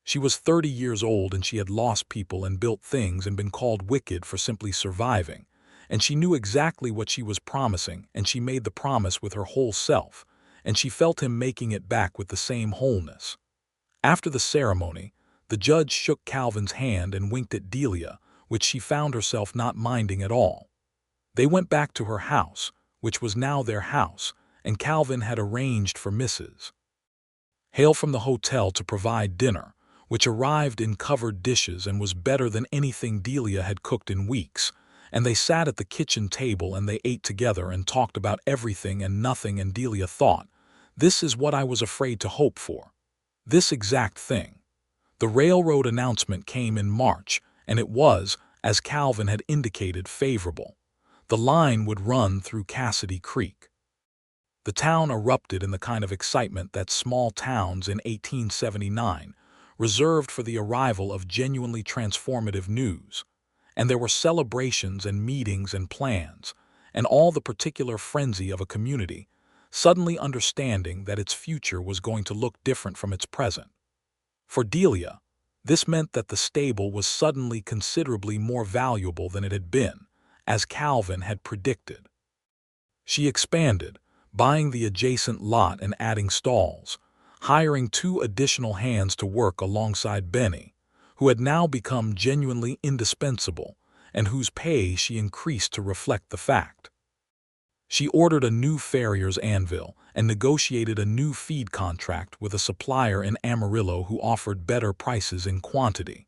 She was 30 years old and she had lost people and built things and been called wicked for simply surviving. And she knew exactly what she was promising, and she made the promise with her whole self, and she felt him making it back with the same wholeness. After the ceremony, the judge shook Calvin's hand and winked at Delia, which she found herself not minding at all. They went back to her house, which was now their house, and Calvin had arranged for Mrs. Hale from the hotel to provide dinner, which arrived in covered dishes and was better than anything Delia had cooked in weeks, and they sat at the kitchen table and they ate together and talked about everything and nothing, and Delia thought, "This is what I was afraid to hope for. This exact thing." The railroad announcement came in March, and it was, as Calvin had indicated, favorable. The line would run through Cassidy Creek. The town erupted in the kind of excitement that small towns in 1879 reserved for the arrival of genuinely transformative news. And there were celebrations and meetings and plans, and all the particular frenzy of a community, suddenly understanding that its future was going to look different from its present. For Delia, this meant that the stable was suddenly considerably more valuable than it had been, as Calvin had predicted. She expanded, buying the adjacent lot and adding stalls, hiring 2 additional hands to work alongside Benny, who had now become genuinely indispensable, and whose pay she increased to reflect the fact. She ordered a new farrier's anvil and negotiated a new feed contract with a supplier in Amarillo who offered better prices in quantity.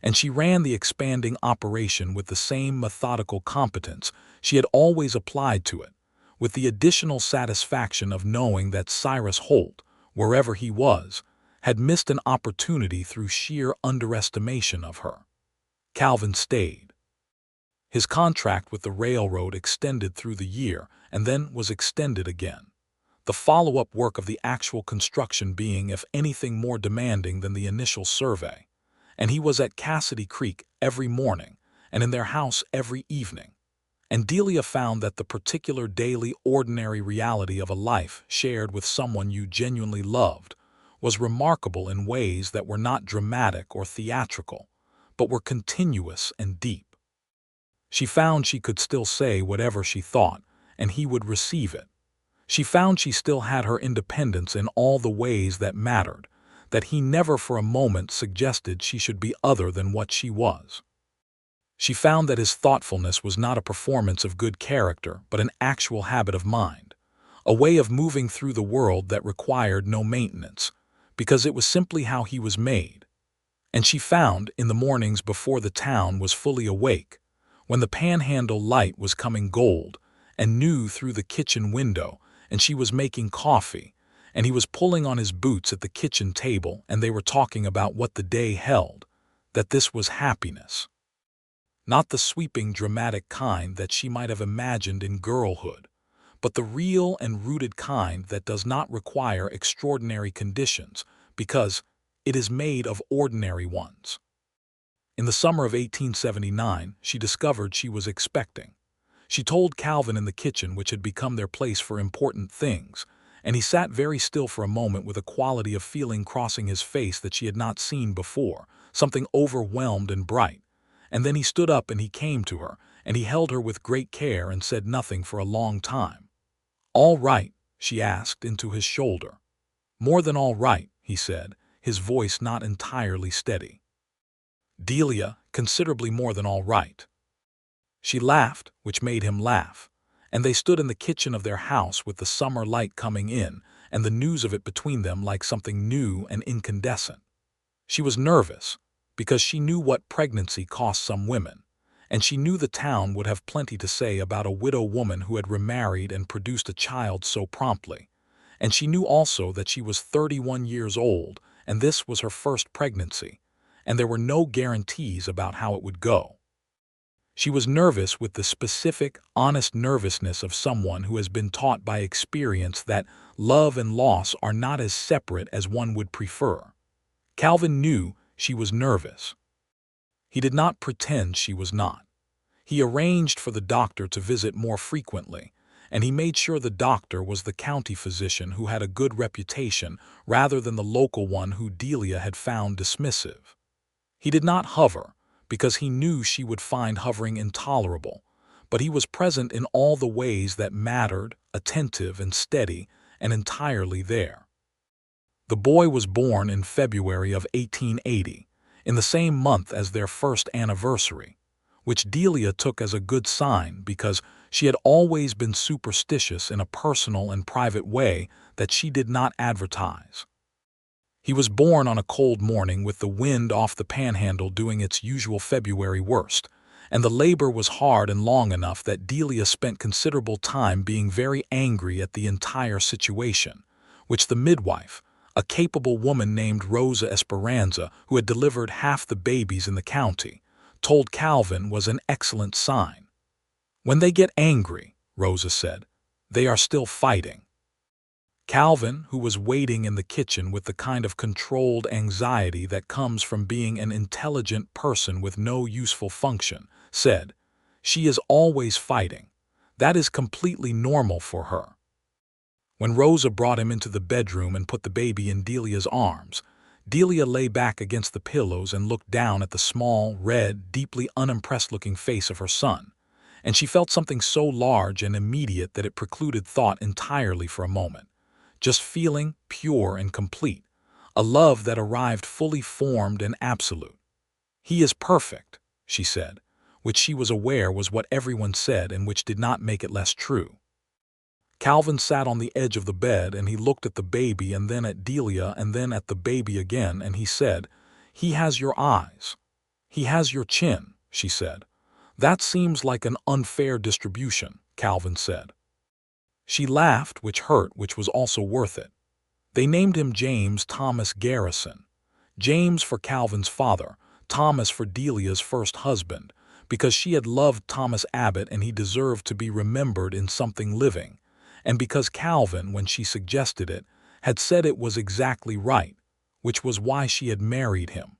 And she ran the expanding operation with the same methodical competence she had always applied to it, with the additional satisfaction of knowing that Cyrus Holt, wherever he was, had missed an opportunity through sheer underestimation of her. Calvin stayed. His contract with the railroad extended through the year and then was extended again, the follow-up work of the actual construction being, if anything, more demanding than the initial survey. And he was at Cassidy Creek every morning and in their house every evening. And Delia found that the particular daily ordinary reality of a life shared with someone you genuinely loved was remarkable in ways that were not dramatic or theatrical, but were continuous and deep. She found she could still say whatever she thought, and he would receive it. She found she still had her independence in all the ways that mattered, that he never for a moment suggested she should be other than what she was. She found that his thoughtfulness was not a performance of good character, but an actual habit of mind, a way of moving through the world that required no maintenance, because it was simply how he was made. And she found, in the mornings before the town was fully awake, when the panhandle light was coming gold, and knew through the kitchen window, and she was making coffee, and he was pulling on his boots at the kitchen table, and they were talking about what the day held, that this was happiness. Not the sweeping, dramatic kind that she might have imagined in girlhood, but the real and rooted kind that does not require extraordinary conditions, because it is made of ordinary ones. In the summer of 1879, she discovered she was expecting. She told Calvin in the kitchen, which had become their place for important things, and he sat very still for a moment with a quality of feeling crossing his face that she had not seen before, something overwhelmed and bright. And then he stood up and he came to her, and he held her with great care and said nothing for a long time. "All right?" she asked into his shoulder. "More than all right," he said, his voice not entirely steady. "Delia, considerably more than all right." She laughed, which made him laugh, and they stood in the kitchen of their house with the summer light coming in and the news of it between them like something new and incandescent. She was nervous, because she knew what pregnancy cost some women, and she knew the town would have plenty to say about a widow woman who had remarried and produced a child so promptly, and she knew also that she was 31 years old, and this was her first pregnancy, and there were no guarantees about how it would go. She was nervous with the specific, honest nervousness of someone who has been taught by experience that love and loss are not as separate as one would prefer. Calvin knew she was nervous. He did not pretend she was not. He arranged for the doctor to visit more frequently, and he made sure the doctor was the county physician who had a good reputation rather than the local one who Delia had found dismissive. He did not hover, because he knew she would find hovering intolerable, but he was present in all the ways that mattered, attentive and steady, and entirely there. The boy was born in February of 1880, in the same month as their first anniversary, which Delia took as a good sign because she had always been superstitious in a personal and private way that she did not advertise. He was born on a cold morning with the wind off the panhandle doing its usual February worst, and the labor was hard and long enough that Delia spent considerable time being very angry at the entire situation, which the midwife, a capable woman named Rosa Esperanza, who had delivered half the babies in the county, told Calvin was an excellent sign. "When they get angry," Rosa said, "they are still fighting." Calvin, who was waiting in the kitchen with the kind of controlled anxiety that comes from being an intelligent person with no useful function, said, "She is always fighting. That is completely normal for her." When Rosa brought him into the bedroom and put the baby in Delia's arms, Delia lay back against the pillows and looked down at the small, red, deeply unimpressed-looking face of her son, and she felt something so large and immediate that it precluded thought entirely for a moment. Just feeling, pure and complete, a love that arrived fully formed and absolute. "He is perfect," she said, which she was aware was what everyone said and which did not make it less true. Calvin sat on the edge of the bed and he looked at the baby and then at Delia and then at the baby again and he said, "He has your eyes. He has your chin," she said. "That seems like an unfair distribution," Calvin said. She laughed, which hurt, which was also worth it. They named him James Thomas Garrison. James for Calvin's father, Thomas for Delia's first husband, because she had loved Thomas Abbott and he deserved to be remembered in something living, and because Calvin, when she suggested it, had said it was exactly right, which was why she had married him.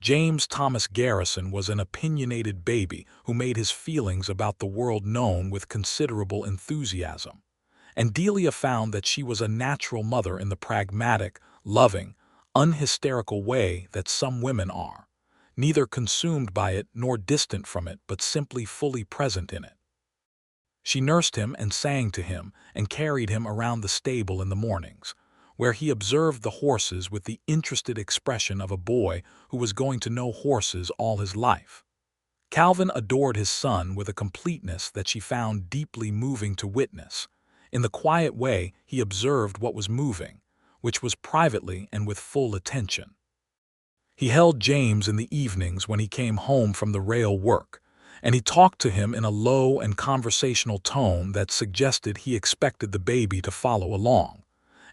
James Thomas Garrison was an opinionated baby who made his feelings about the world known with considerable enthusiasm, and Delia found that she was a natural mother in the pragmatic, loving, unhysterical way that some women are, neither consumed by it nor distant from it but simply fully present in it. She nursed him and sang to him and carried him around the stable in the mornings, where he observed the horses with the interested expression of a boy who was going to know horses all his life. Calvin adored his son with a completeness that she found deeply moving to witness. In the quiet way he observed what was moving, which was privately and with full attention. He held James in the evenings when he came home from the rail work, and he talked to him in a low and conversational tone that suggested he expected the baby to follow along.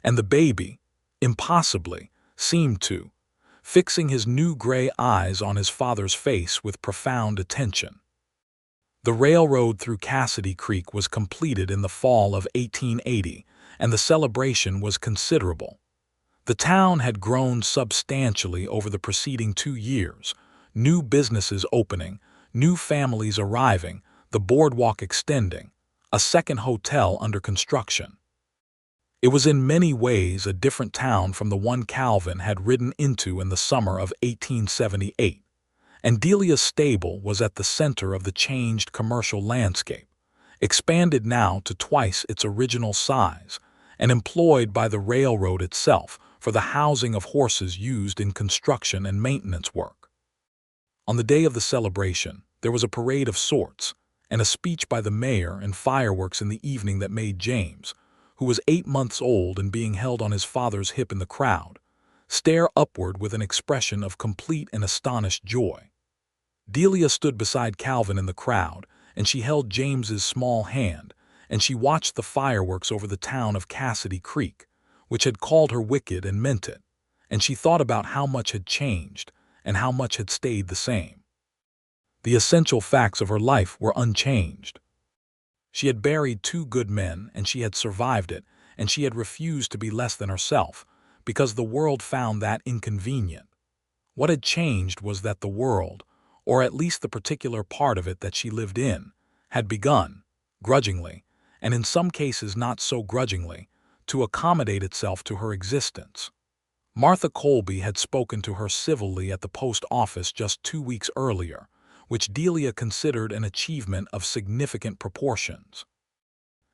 And the baby, impossibly, seemed to, fixing his new gray eyes on his father's face with profound attention. The railroad through Cassidy Creek was completed in the fall of 1880, and the celebration was considerable. The town had grown substantially over the preceding 2 years, new businesses opening, new families arriving, the boardwalk extending, a second hotel under construction. It was in many ways a different town from the one Calvin had ridden into in the summer of 1878, and Delia's stable was at the center of the changed commercial landscape, expanded now to twice its original size, and employed by the railroad itself for the housing of horses used in construction and maintenance work. On the day of the celebration, there was a parade of sorts, and a speech by the mayor and fireworks in the evening that made James, who was 8 months old and being held on his father's hip in the crowd, stare upward with an expression of complete and astonished joy. Delia stood beside Calvin in the crowd, and she held James's small hand, and she watched the fireworks over the town of Cassidy Creek, which had called her wicked and meant it, and she thought about how much had changed and how much had stayed the same. The essential facts of her life were unchanged. She had buried 2 good men, and she had survived it, and she had refused to be less than herself, because the world found that inconvenient. What had changed was that the world, or at least the particular part of it that she lived in, had begun, grudgingly, and in some cases not so grudgingly, to accommodate itself to her existence. Martha Colby had spoken to her civilly at the post office just 2 weeks earlier, which Delia considered an achievement of significant proportions.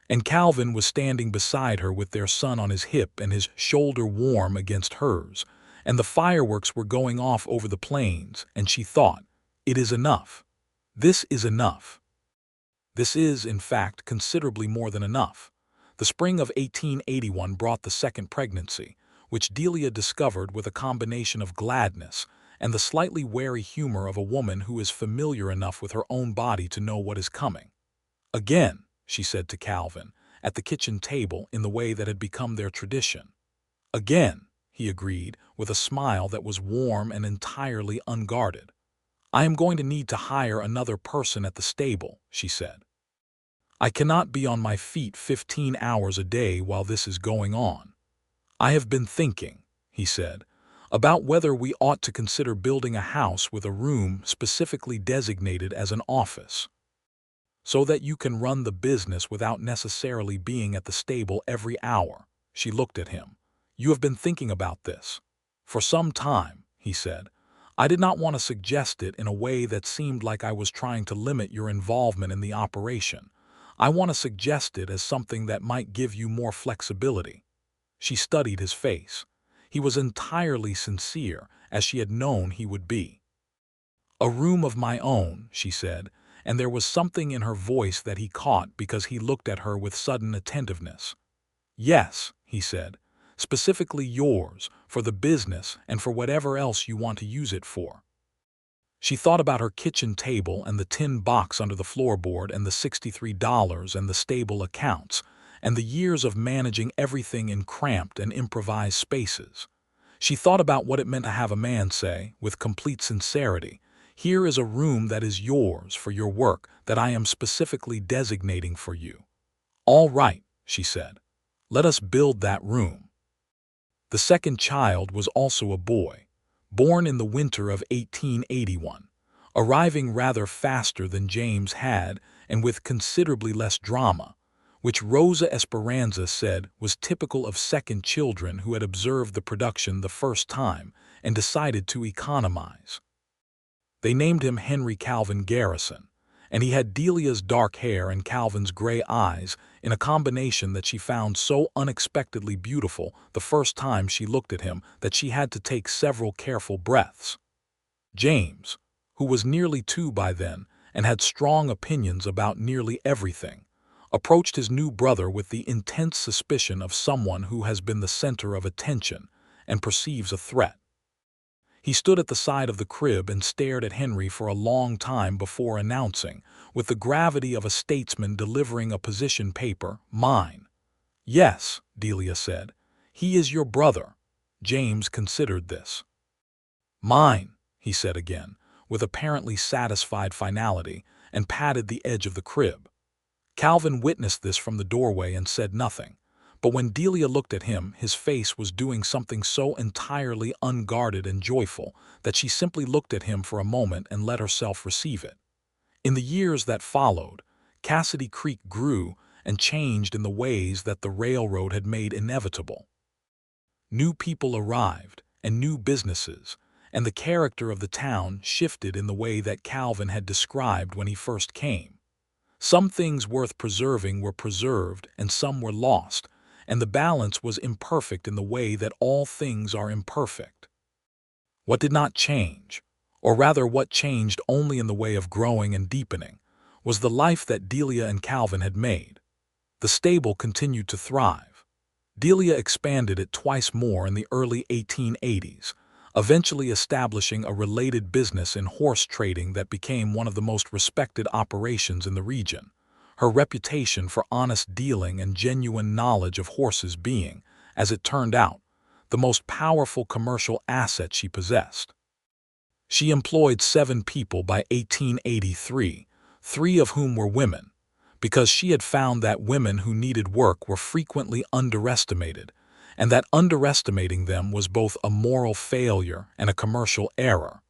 And Calvin was standing beside her with their son on his hip and his shoulder warm against hers, and the fireworks were going off over the plains, and she thought, "It is enough. This is enough." This is, in fact, considerably more than enough. The spring of 1881 brought the second pregnancy, which Delia discovered with a combination of gladness and the slightly wary humor of a woman who is familiar enough with her own body to know what is coming. "Again," she said to Calvin, at the kitchen table in the way that had become their tradition. "Again," he agreed, with a smile that was warm and entirely unguarded. "I am going to need to hire another person at the stable," she said. "I cannot be on my feet 15 hours a day while this is going on. I have been thinking," he said, "about whether we ought to consider building a house with a room specifically designated as an office, so that you can run the business without necessarily being at the stable every hour." She looked at him. "You have been thinking about this?" "For some time," he said. "I did not want to suggest it in a way that seemed like I was trying to limit your involvement in the operation. I want to suggest it as something that might give you more flexibility." She studied his face. He was entirely sincere, as she had known he would be. "A room of my own," she said, and there was something in her voice that he caught because he looked at her with sudden attentiveness. "Yes," he said, "specifically yours, for the business and for whatever else you want to use it for." She thought about her kitchen table and the tin box under the floorboard and the $63 and the stable accounts, and the years of managing everything in cramped and improvised spaces. She thought about what it meant to have a man say, with complete sincerity, "Here is a room that is yours for your work that I am specifically designating for you." "All right," she said. "Let us build that room." The second child was also a boy, born in the winter of 1881, arriving rather faster than James had and with considerably less drama, which Rosa Esperanza said was typical of second children who had observed the production the first time and decided to economize. They named him Henry Calvin Garrison, and he had Delia's dark hair and Calvin's gray eyes in a combination that she found so unexpectedly beautiful the first time she looked at him that she had to take several careful breaths. James, who was nearly 2 by then and had strong opinions about nearly everything, approached his new brother with the intense suspicion of someone who has been the center of attention and perceives a threat. He stood at the side of the crib and stared at Henry for a long time before announcing, with the gravity of a statesman delivering a position paper, "Mine." "Yes," Delia said. "He is your brother." James considered this. "Mine," he said again, with apparently satisfied finality, and patted the edge of the crib. Calvin witnessed this from the doorway and said nothing. But when Delia looked at him, his face was doing something so entirely unguarded and joyful that she simply looked at him for a moment and let herself receive it. In the years that followed, Cassidy Creek grew and changed in the ways that the railroad had made inevitable. New people arrived, and new businesses, and the character of the town shifted in the way that Calvin had described when he first came. Some things worth preserving were preserved and some were lost, and the balance was imperfect in the way that all things are imperfect. What did not change, or rather what changed only in the way of growing and deepening, was the life that Delia and Calvin had made. The stable continued to thrive. Delia expanded it twice more in the early 1880s, eventually establishing a related business in horse trading that became one of the most respected operations in the region, her reputation for honest dealing and genuine knowledge of horses being, as it turned out, the most powerful commercial asset she possessed. She employed 7 people by 1883, 3 of whom were women, because she had found that women who needed work were frequently underestimated, and that underestimating them was both a moral failure and a commercial error,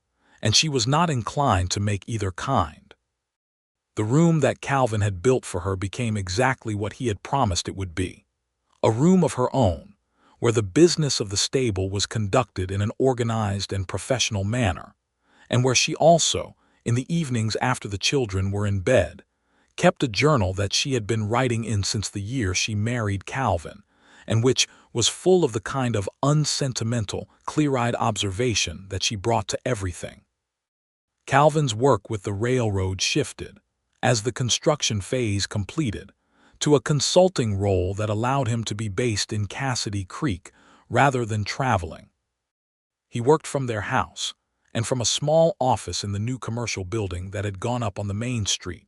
and she was not inclined to make either kind. The room that Calvin had built for her became exactly what he had promised it would be. A room of her own, where the business of the stable was conducted in an organized and professional manner, and where she also, in the evenings after the children were in bed, kept a journal that she had been writing in since the year she married Calvin, and which was full of the kind of unsentimental, clear-eyed observation that she brought to everything. Calvin's work with the railroad shifted, as the construction phase completed, to a consulting role that allowed him to be based in Cassidy Creek rather than traveling. He worked from their house, and from a small office in the new commercial building that had gone up on the main street,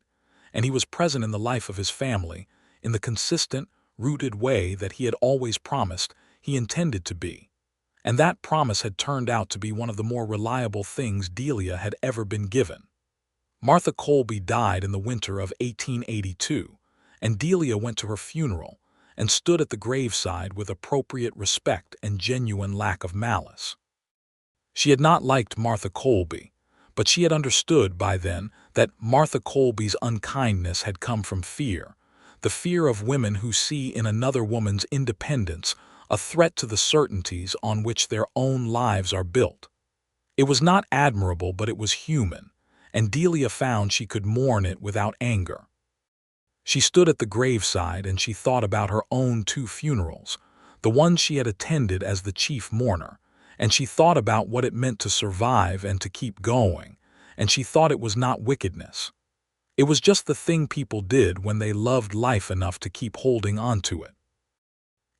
and he was present in the life of his family in the consistent, rooted way that he had always promised he intended to be. And that promise had turned out to be one of the more reliable things Delia had ever been given. Martha Colby died in the winter of 1882, and Delia went to her funeral and stood at the graveside with appropriate respect and genuine lack of malice. She had not liked Martha Colby, but she had understood by then that Martha Colby's unkindness had come from fear, the fear of women who see in another woman's independence a threat to the certainties on which their own lives are built. It was not admirable, but it was human, and Delia found she could mourn it without anger. She stood at the graveside and she thought about her own 2 funerals, the one she had attended as the chief mourner, and she thought about what it meant to survive and to keep going, and she thought it was not wickedness. It was just the thing people did when they loved life enough to keep holding on to it.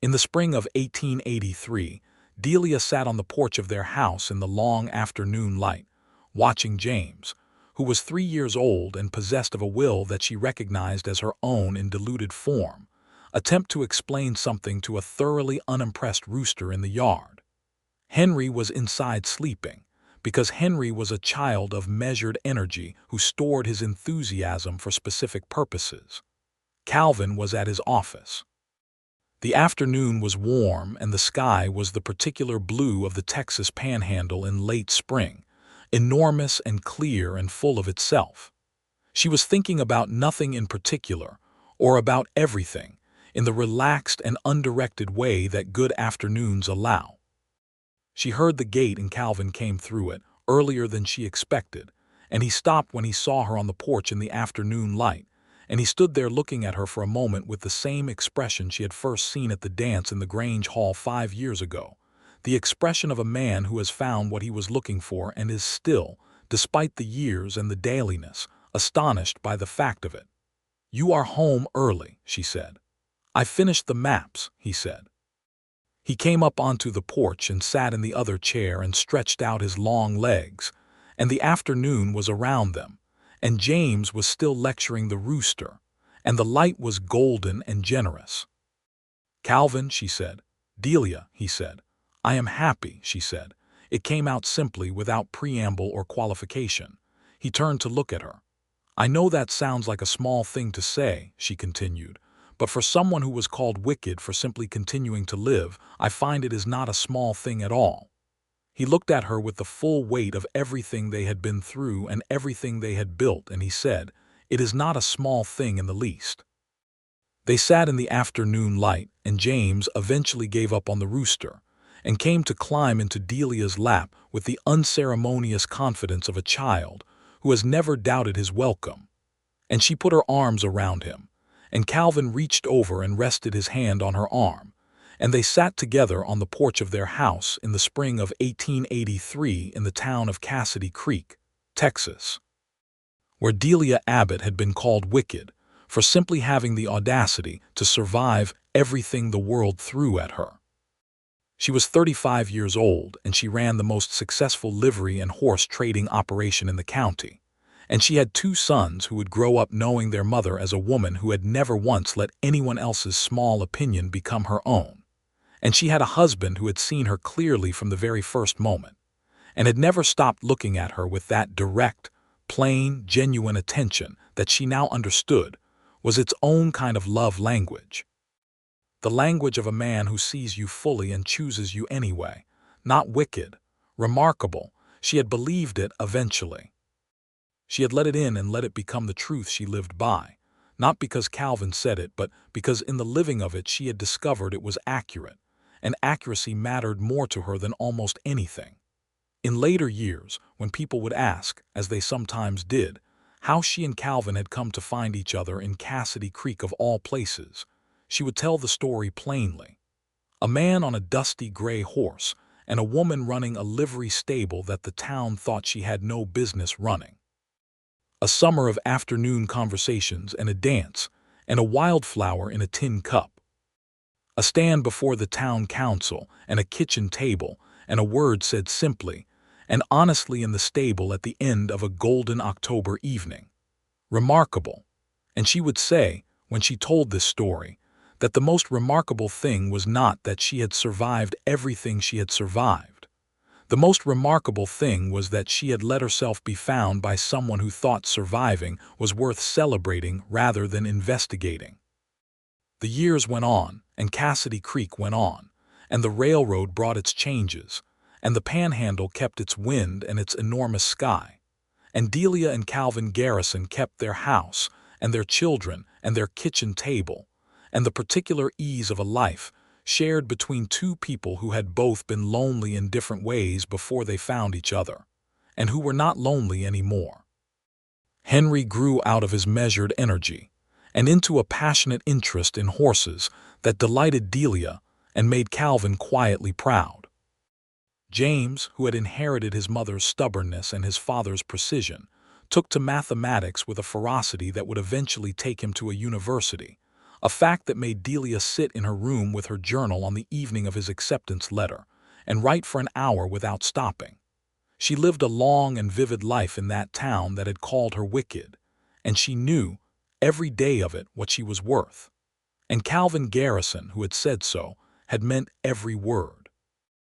In the spring of 1883, Delia sat on the porch of their house in the long afternoon light, watching James, who was 3 years old and possessed of a will that she recognized as her own in diluted form, attempt to explain something to a thoroughly unimpressed rooster in the yard. Henry was inside sleeping, because Henry was a child of measured energy who stored his enthusiasm for specific purposes. Calvin was at his office. The afternoon was warm and the sky was the particular blue of the Texas Panhandle in late spring, enormous and clear and full of itself. She was thinking about nothing in particular, or about everything, in the relaxed and undirected way that good afternoons allow. She heard the gate and Calvin came through it, earlier than she expected, and he stopped when he saw her on the porch in the afternoon light, and he stood there looking at her for a moment with the same expression she had first seen at the dance in the Grange Hall 5 years ago, the expression of a man who has found what he was looking for and is still, despite the years and the dailiness, astonished by the fact of it. "You are home early," she said. "I finished the maps," he said. He came up onto the porch and sat in the other chair and stretched out his long legs, and the afternoon was around them, and James was still lecturing the rooster, and the light was golden and generous. "Calvin," she said. "Delia," he said. "I am happy," she said. It came out simply, without preamble or qualification. He turned to look at her. "I know that sounds like a small thing to say," she continued, "but for someone who was called wicked for simply continuing to live, I find it is not a small thing at all." He looked at her with the full weight of everything they had been through and everything they had built, and he said, "It is not a small thing in the least." They sat in the afternoon light, and James eventually gave up on the rooster, and came to climb into Delia's lap with the unceremonious confidence of a child who has never doubted his welcome. And she put her arms around him, and Calvin reached over and rested his hand on her arm, and they sat together on the porch of their house in the spring of 1883 in the town of Cassidy Creek, Texas, where Delia Abbott had been called wicked for simply having the audacity to survive everything the world threw at her. She was 35 years old, and she ran the most successful livery and horse trading operation in the county, and she had 2 sons who would grow up knowing their mother as a woman who had never once let anyone else's small opinion become her own. And she had a husband who had seen her clearly from the very first moment, and had never stopped looking at her with that direct, plain, genuine attention that she now understood was its own kind of love language. The language of a man who sees you fully and chooses you anyway, not wicked, remarkable, she had believed it eventually. She had let it in and let it become the truth she lived by, not because Calvin said it, but because in the living of it she had discovered it was accurate, and accuracy mattered more to her than almost anything. In later years, when people would ask, as they sometimes did, how she and Calvin had come to find each other in Cassidy Creek of all places, she would tell the story plainly. A man on a dusty gray horse, and a woman running a livery stable that the town thought she had no business running. A summer of afternoon conversations and a dance, and a wildflower in a tin cup. A stand before the town council, and a kitchen table, and a word said simply and honestly in the stable at the end of a golden October evening. Remarkable. And she would say, when she told this story, that the most remarkable thing was not that she had survived everything she had survived. The most remarkable thing was that she had let herself be found by someone who thought surviving was worth celebrating rather than investigating. The years went on, and Cassidy Creek went on, and the railroad brought its changes, and the Panhandle kept its wind and its enormous sky, and Delia and Calvin Garrison kept their house, and their children, and their kitchen table, and the particular ease of a life shared between two people who had both been lonely in different ways before they found each other, and who were not lonely anymore. Henry grew out of his measured energy, and into a passionate interest in horses that delighted Delia and made Calvin quietly proud. James, who had inherited his mother's stubbornness and his father's precision, took to mathematics with a ferocity that would eventually take him to a university, a fact that made Delia sit in her room with her journal on the evening of his acceptance letter and write for an hour without stopping. She lived a long and vivid life in that town that had called her wicked, and she knew, every day of it, what she was worth. And Calvin Garrison, who had said so, had meant every word.